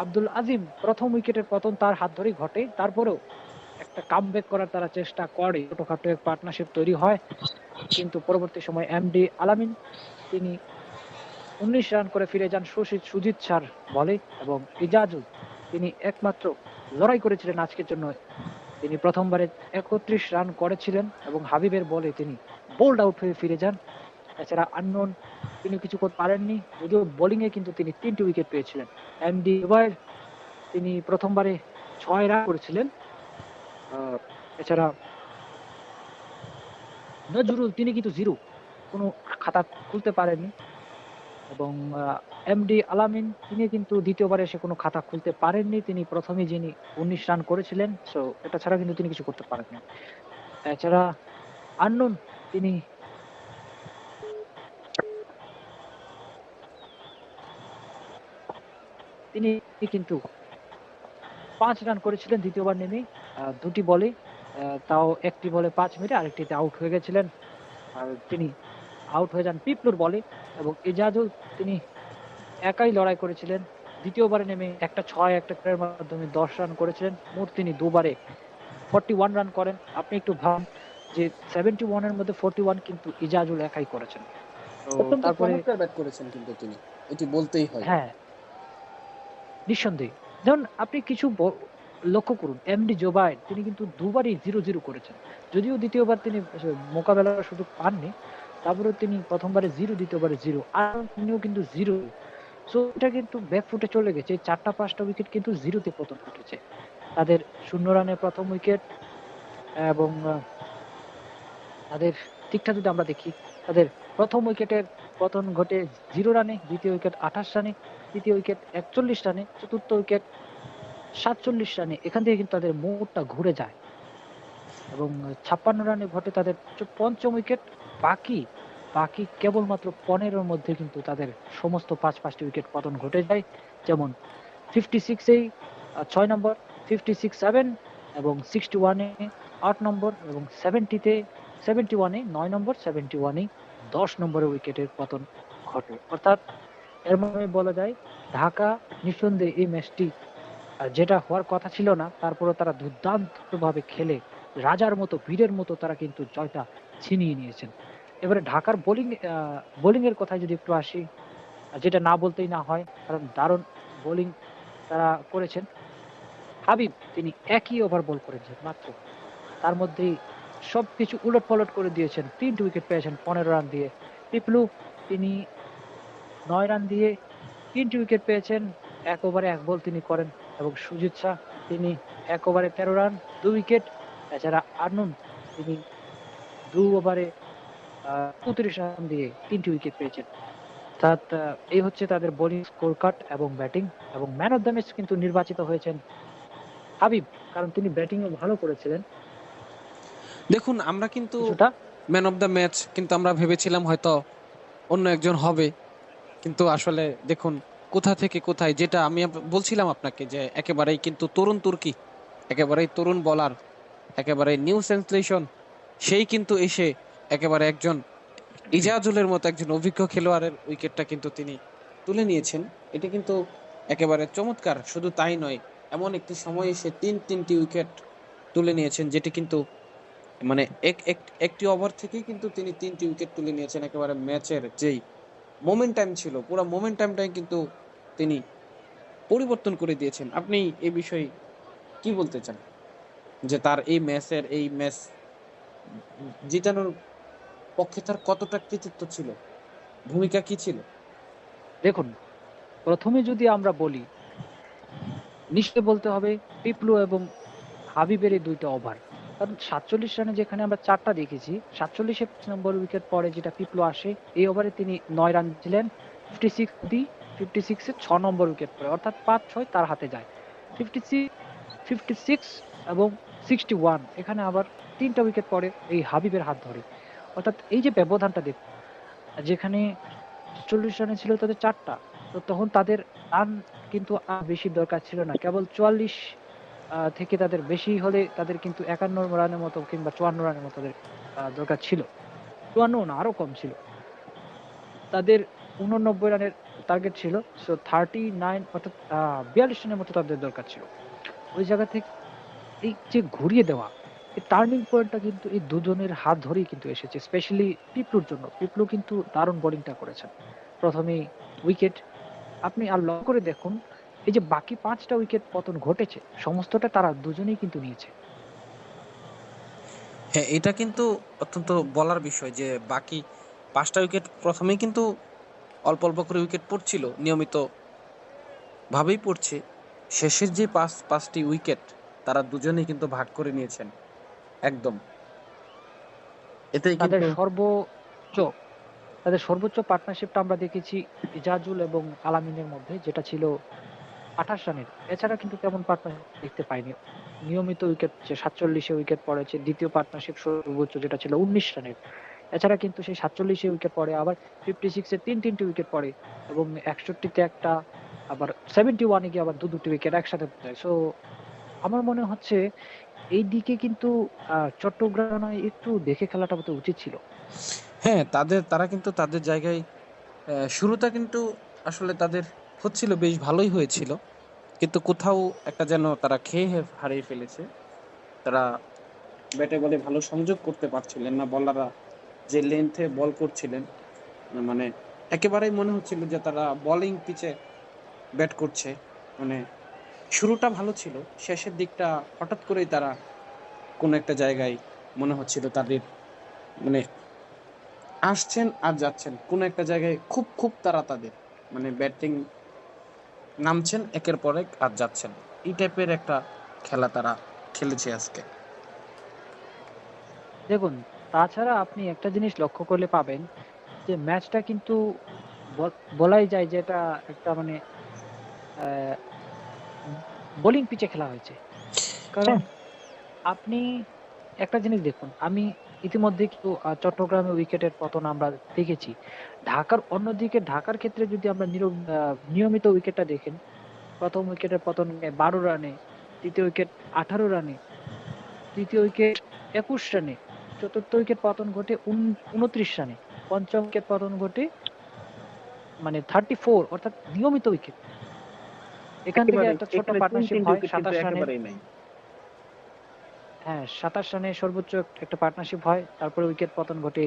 আব্দুল আজিম প্রথম উইকেটের পতন তার হাত ধরেই ঘটে। তারপরেও একটা কামব্যাক করার তারা চেষ্টা করে, ছোটখাটো এক পার্টনারশিপ তৈরি হয়, কিন্তু পরবর্তী সময় এমডি আলামিন তিনি 19 রান করে ফিরে যান সুজিত শাহর বলে এবং ইজাজুল তিনি একমাত্র লড়াই করেছিলেন আজকের জন্য। তিনি প্রথমবারে 31 রান করেছিলেন এবং হাবিবের বলে তিনি বোল্ড আউট হয়ে ফিরে যান। এছাড়া আননোন তিনি কিছু করতে পারেননি, যদিও বোলিং এ কিন্তু তিনি 3টি উইকেট পেয়েছিলেন। এমডি জুবাইর তিনি প্রথমবারে 6 রান করেছিলেন। এছাড়া নজরুল তিনি কিন্তু 0, কোনো খাতা খুলতে পারেননি এবং এমডি আলামিন তিনি কিন্তু দ্বিতীয়বার এসে কোনো খাতা খুলতে পারেননি। তিনি প্রথমেই যিনি 19 রান করেছিলেন, সো এটা ছাড়া কিন্তু তিনি কিছু করতে পারেননি। এছাড়া আননোন তিনি কিন্তু 5 রান করেছিলেন দ্বিতীয়বার নেমেই, দুটি বলে, তাও একটি বলে 5 মেরে আরেকটিতে আউট হয়ে গেছিলেন। আর তিনি আউট হয়ে যান পিপলুর বলে, এবং এজাজুল তিনি একাই লড়াই করেছিলেন। দ্বিতীয়বারে নেমে একটা 6 একটা 4 এর মাধ্যমে 10 রান করেছিলেন। মোট তিনি দুবারে 41 রান করেন। আপনি একটু ভাবুন যে 71 এর মধ্যে 41 কিন্তু ইজাজুল একাই করেছেন। তো অত্যন্ত তারপরে চমৎকার ব্যাট করেছেন কিন্তু তিনি, এটি বলতেই হয়। হ্যাঁ, নিঃসন্দেহে। যেমন আপনি কিছু লক্ষ্য করুন, এমডি জোবায়ের তিনি কিন্তু দুবারই 0-0 করেছেন। যদিও দ্বিতীয়বার তিনি মোকাবেলার সুযোগ পাননি, তারপরেও তিনি প্রথমবারে 0, দ্বিতীয়বারে 0, আর তিনিও কিন্তু 0। সো এটা কিন্তু ব্যাকফুটে চলে গেছে। 4টা-5টা উইকেট কিন্তু 0 তে পতন ঘটেছে। তাদের 0 রানে প্রথম উইকেট, এবং তাদের দিকটা যদি আমরা দেখি, তাদের প্রথম উইকেটের পতন ঘটে 0 রানে, দ্বিতীয় উইকেট 28 রানে, তৃতীয় উইকেট 41 রানে, চতুর্থ উইকেট 47 রানে। এখান থেকে কিন্তু তাদের মোড়টা ঘুরে যায়, এবং 56 রানে ঘটে তাদের পঞ্চম উইকেট। বাকি বাকি কেবলমাত্র 15-এর মধ্যে কিন্তু তাদের সমস্ত 5-5টি উইকেট পতন ঘটে যায়। যেমন 56-এই 6 নম্বর, 56-7 এবং 61-এ 8 নম্বর, এবং 70-তে 71-এ 9 নম্বর, 71-এ 10 নম্বরের উইকেটের পতন ঘটে। অর্থাৎ এর মাধ্যমে বলা যায় ঢাকা নিঃসন্দেহে এই ম্যাচটি যেটা হওয়ার কথা ছিল না, তারপরেও তারা দুর্দান্তভাবে খেলে রাজার মতো, বীরের মতো তারা কিন্তু জয়টা ছিনিয়ে নিয়েছেন। এবারে ঢাকার বোলিং এর কথায় যদি একটু আসি, যেটা না বলতেই না হয়, কারণ দারুণ বোলিং তারা করেছেন। হাবিব তিনি একই ওভার বল করেছেন মাত্র, তার মধ্যেই সবকিছু উলটপালট করে দিয়েছেন। 3টি উইকেট পেয়েছেন 15 রান দিয়ে। পিপলু তিনি 9 রান দিয়ে 3টি উইকেট পেয়েছেন। 1 ওভারে 1 বল তিনি করেন, এবং সুজিত শাহ তিনি 1 ওভারে 13 রান 2 উইকেট। এছাড়া আর্নুন তিনি 2 ওভারে 34 রান দিয়ে 3টি উইকেট পেয়েছেন। অর্থাৎ এই হচ্ছে তাদের বোলিং স্কোর কার্ড এবং ব্যাটিং। এবং ম্যান অফ দ্য ম্যাচ কিন্তু নির্বাচিত হয়েছেন হাবিব, কারণ তিনি ব্যাটিংও ভালো করেছিলেন দেখুন, আমরা কিন্তু কিছুটা। ম্যান অফ দ্য ম্যাচ কিন্তু আমরা ভেবেছিলাম হয়তো অন্য একজন হবে, কিন্তু আসলে দেখুন কোথা থেকে কোথায়, যেটা আমি বলছিলাম আপনাকে যে একেবারেই কিন্তু তরুণ তুর্কি, একেবারেই তরুণ বলার, একেবারে নিউ সেন্সেশন, সেই কিন্তু এসে একেবারে একজন ইজাজুলের মতো একজন অভিজ্ঞ খেলোয়াড়ের উইকেটটা কিন্তু তিনি তুলে নিয়েছেন। এটা কিন্তু একেবারে চমৎকার। শুধু তাই নয়, এমন একটি সময় এসে তিনটি উইকেট তুলে নিয়েছেন, যেটি কিন্তু মানে একটি ওভার থেকেই কিন্তু তিনি 3টি উইকেট তুলে নিয়েছেন। একেবারে ম্যাচের যেই মোমেন্টাম ছিল, পুরো মোমেন্টামটাই কিন্তু তিনি পরিবর্তন করে দিয়েছেন। আপনি এই বিষয়ে কি বলতে চান, যে তার এই ম্যাচ জিতানোর পক্ষে তার কতটা কৃতিত্ব ছিল, ভূমিকা কি ছিল? দেখুন, প্রথমে যদি আমরা বলি, নিশ্চয় বলতে হবে পিপলু এবং হাবিবের এই 2টা ওভার। কারণ 47 রানে যেখানে আমরা 4টা দেখেছি, 47-এ 5 নম্বর উইকেট পরে যেটা পিপলু আসে, এই ওভারে তিনি 9 রান ছিলেন। 56-এ 6 নম্বর উইকেট পড়ে, অর্থাৎ 5-6 তার হাতে যায়। 56 এবং 61 এখানে আবার 3টা উইকেট পড়ে এই হাবিবের হাত ধরে। অর্থাৎ এই যে ব্যবধানটা দেখুন, যেখানে 40 রানে ছিল তাদের 4টা, তো তখন তাদের রান কিন্তু আর বেশি দরকার ছিল না। কেবল 44 থেকে তাদের বেশি হলে তাদের কিন্তু 51 রানের মতো কিংবা 54 রানের মতো তাদের দরকার ছিল। 54 না, আরো কম ছিল। তাদের 89 রানের টার্গেট ছিল। সো 39, অর্থাৎ 42 রানের মতো তাদের দরকার ছিল। ওই জায়গা থেকে এই যে ঘুরিয়ে দেওয়া, এই টার্নিং পয়েন্টটা কিন্তু এই দুজনের হাত ধরেই কিন্তু এসেছে, স্পেশালি পিপলুর জন্য। পিপলু কিন্তু দারুণ বোলিংটা করেছেন। প্রথমেই উইকেট, আপনি আর লক্ষ্য করে দেখুন, এই যে বাকি 5টা উইকেট পতন ঘটেছে, সমস্তটা তারা দুজনেই কিন্তু নিয়েছে। হ্যাঁ, এটা কিন্তু অত্যন্ত বলার বিষয় যে বাকি 5টা উইকেট প্রথমেই কিন্তু অল্প অল্প করে উইকেট পড়ছিল, নিয়মিত ভাবেই পড়ছে। শেষের যে 5টি উইকেট তারা দুজনেই কিন্তু ভাগ করে নিয়েছেন একদম। এতেই তাদের কিন্তু সর্বোচ্চ তাদের সর্বোচ্চ পার্টনারশিপটা আমরা দেখেছি ইজাজুল এবং আলামিনের মধ্যে, যেটা ছিল 28 রানের। এছাড়া কিন্তু তেমন পার্টনারশিপ দেখতে পাইনি। নিয়মিত উইকেট 47-এ উইকেট পড়েছে। দ্বিতীয় পার্টনারশিপ সর্বোচ্চ যেটা ছিল 19 রানের। এছাড়া কিন্তু সেই 47-এ উইকেট পড়ে, আবার 56-এ 3-3টি উইকেট পড়ে, এবং 61-তে একটা, আবার 71-এ গিয়ে আবার দুটি উইকেট একসাথে পড়ে। সো আমার মনে হচ্ছে এই দিকে কিন্তু চট্টগ্রাম একটু দেখে খেলাটা বোধহয় উচিত ছিল। হ্যাঁ, তারা কিন্তু তাদের জায়গায় শুরুটা কিন্তু আসলে তাদের হচ্ছিল, বেশ ভালোই হয়েছিল। কিন্তু কোথাও একটা যেন তারা হারিয়ে ফেলেছে। তারা ব্যাটে বলে ভালো সংযোগ করতে পারছিলেন না। বলাররা যে লেন্থে বল করছিলেন, মানে একেবারেই মনে হচ্ছিল যে তারা বোলিং পিচে ব্যাট করছে। মানে শুরুটা ভালো ছিল। শেষের দিকটা হঠাৎ করেই তারা কোনো একটা জায়গায় মনে হচ্ছিল তাদের, মানে আসছেন আর যাচ্ছেন। কোনো একটা জায়গায় খুব তারা তাদের মানে ব্যাটিং নামছেন একের পর এক আর যাচ্ছেন। এই টাইপের একটা খেলা তারা খেলেছে আজকে। দেখুন, তাছাড়া আপনি একটা জিনিস লক্ষ্য করলে পাবেন যে ম্যাচটা কিন্তু বলাই যায় যে এটা একটা মানে বোলিং পিচে খেলা হয়েছে। কারণ হ্যাঁ, আপনি একটা জিনিস দেখুন, আমি ইতিমধ্যে কিন্তু চট্টগ্রামে উইকেটের পতন আমরা দেখেছি। অন্যদিকে ঢাকার ক্ষেত্রে যদি আমরা নিয়মিত উইকেটটা দেখেন, প্রথম উইকেটের পতন ১২ রানে, দ্বিতীয় উইকেট ১৮ রানে, তৃতীয় উইকেট ২১ রানে, চতুর্থ উইকেট পতন ঘটে ২৯ রানে, পঞ্চম উইকেট পতন ঘটে মানে 34, অর্থাৎ নিয়মিত উইকেট। এখান থেকে একেবারেই। একটা ছোট্ট এখানে পার্টনারশিপ ৩-৩ হয় উইকেট কিন্তু ২৭ রানের। একেবারেই নাই। হ্যাঁ, ২৭ রানে সর্বোচ্চ একটা পার্টনারশিপ হয়। তারপরে উইকেট পতন ঘটে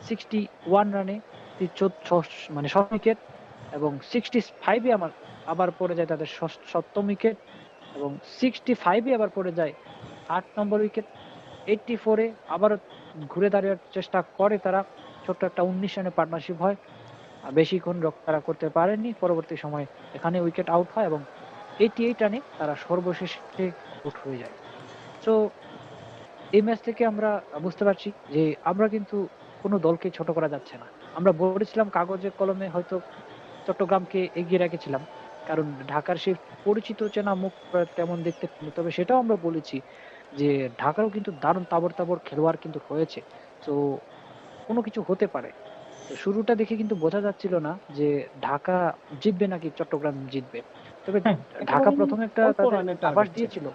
61 রানে, তি চোদ ষষ মানে ৬ উইকেট, এবং 65 এ আবার পড়ে যায় তাদের ৭ম উইকেট, এবং 65 এ আবার পড়ে যায় ৮ নম্বর উইকেট। 84 এ আবারও ঘুরে দাঁড়ানোর চেষ্টা করে তারা। ছোট্ট একটা ১৯ রানের পার্টনারশিপ হয়। বেশিক্ষণ তারা করতে পারেননি। পরবর্তী সময়ে এখানে উইকেট আউট হয় এবং 88 রানে তারা সর্বশেষে আউট হয়ে যায়। সো এই ম্যাচ থেকে আমরা বুঝতে পারছি যে আমরা কিন্তু কোন দলকে ছোট করা যাচ্ছে না। আমরা বলেছিলাম কাগজে কলমে হয়তো চট্টগ্রামকে এগিয়ে রেখেছিলাম। কারণ ঢাকার সেই পরিচিত চেনা মুখ তেমন দেখতে পাইনি। তবে সেটাও আমরা বলেছি যে ঢাকারও কিন্তু দারুণ তাবড় খেলোয়াড় কিন্তু রয়েছে। তো কোন কিছু হতে পারে। তো শুরুটা দেখে কিন্তু বোঝা যাচ্ছিল না যে ঢাকা জিতবে নাকি চট্টগ্রাম জিতবে। তবে হ্যাঁ, ঢাকা একেবারেই ১ম একটা অল্প তাদের রানের আভাস টার্গেট ছিল। দিয়েছিল।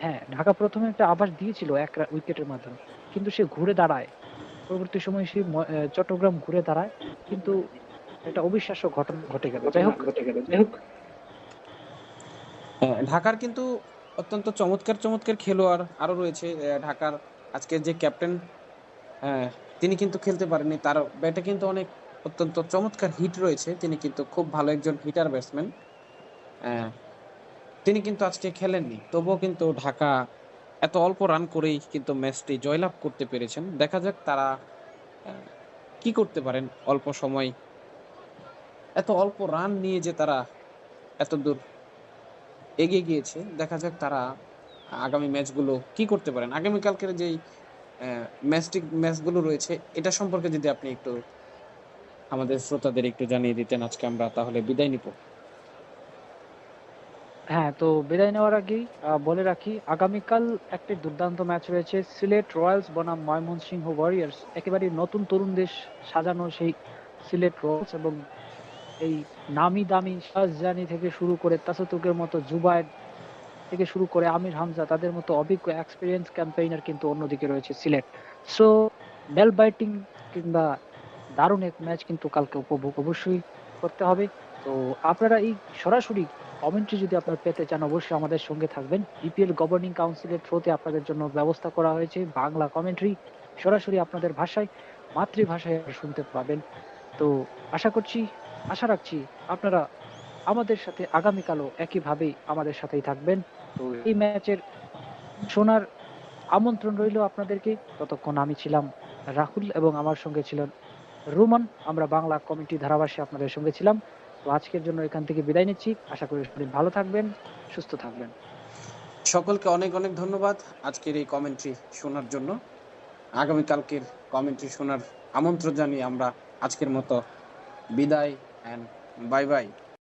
হ্যাঁ, ঢাকা ১ম এ একটা আভাস দিয়েছিল এক উইকেটের মাধ্যমে। কিন্তু সে ঘুরে দাঁড়ায়। পরবর্তী সময়ে সে চট্টগ্রাম ঘুরে দাঁড়ায়। কিন্তু একটা অবিশ্বাস্য ঘটনা ঘটে গেল। যাই হোক, হ্যাঁ, ঢাকার কিন্তু অত্যন্ত চমৎকার খেলোয়াড় আরো রয়েছে। ঢাকার আজকের যে ক্যাপ্টেন, তিনি কিন্তু খেলতে পারেননি। তার ব্যাটে কিন্তু অত্যন্ত চমৎকার হিট রয়েছে। তিনি কিন্তু খুব ভালো একজন হিটার ব্যাটসম্যান। অ্যা তিনি কিন্তু আজকে খেলেননি। তবুও কিন্তু ঢাকা এত অল্প রান করেই কিন্তু ম্যাচটি জয়লাভ করতে পেরেছেন। দেখা যাক তারা অ্যা কি করতে পারেন অল্প সময়। এত অল্প রান নিয়ে যে তারা এতদূর এগিয়ে গিয়েছে। দেখা যাক তারা আগামী ম্যাচগুলো কি করতে পারেন। আগামীকালকের যেই অ্যা ম্যাচগুলো রয়েছে, এটা সম্পর্কে যদি আপনি একটু আমাদের শ্রোতাদের একটু জানিয়ে দিতেন, আজকে আমরা তাহলে বিদায় নিব। হ্যাঁ, তো বিদায় নেওয়ার আগেই বলে রাখি আগামীকাল একটি দুর্দান্ত ম্যাচ রয়েছে। সিলেট রয়্যালস বনাম ময়মনসিংহ ওয়ারিয়র্স। একেবারেই নতুন তরুণদের সাজানো সেই সিলেট রয়্যালস এবং এই নামি দামি শাহজ জানি থেকে শুরু করে তাসুতুকের মতো জুবায়ের থেকে শুরু করে আমির হামজা, তাদের মতো অভিজ্ঞ এক্সপেরিয়েন্স ক্যাম্পেইনার কিন্তু অন্যদিকে রয়েছে সিলেট। সো নেল বাইটিং কিংবা দারুণ এক ম্যাচ কিন্তু কালকে উপভোগ অবশ্যই করতে হবে। তো আপনারা এই সরাসরি কমেন্ট্রি যদি আপনারা পেতে চান, অবশ্যই আমাদের সঙ্গে থাকবেন। বিপিএল গভর্নিং কাউন্সিলের থ্রুতে আপনাদের জন্য ব্যবস্থা করা হয়েছে বাংলা কমেন্ট্রি, সরাসরি আপনাদের ভাষায়, মাতৃভাষায় শুনতে পাবেন। তো আশা করছি, আশা রাখছি আপনারা আমাদের সাথে আগামীকালও একইভাবেই আমাদের সাথেই থাকবেন। তো এই ম্যাচের শোনার আমন্ত্রণ রইল আপনাদেরকে। ততক্ষণ আমি ছিলাম রাহুল এবং আমার সঙ্গে ছিলেন রোমান। আমরা বাংলা কমিটি ধারাভাষ্যে আপনাদের সঙ্গে ছিলাম। তো আজকের জন্য এখান থেকে বিদায় নিচ্ছি। আশা করি সবাই ভালো থাকবেন, সুস্থ থাকবেন। সকলকে অনেক ধন্যবাদ আজকের এই কমেন্ট্রি শোনার জন্য। আগামীকালকের কমেন্ট্রি শোনার আমন্ত্রণ জানিয়ে আমরা আজকের মতো বিদায় অ্যান্ড বাই।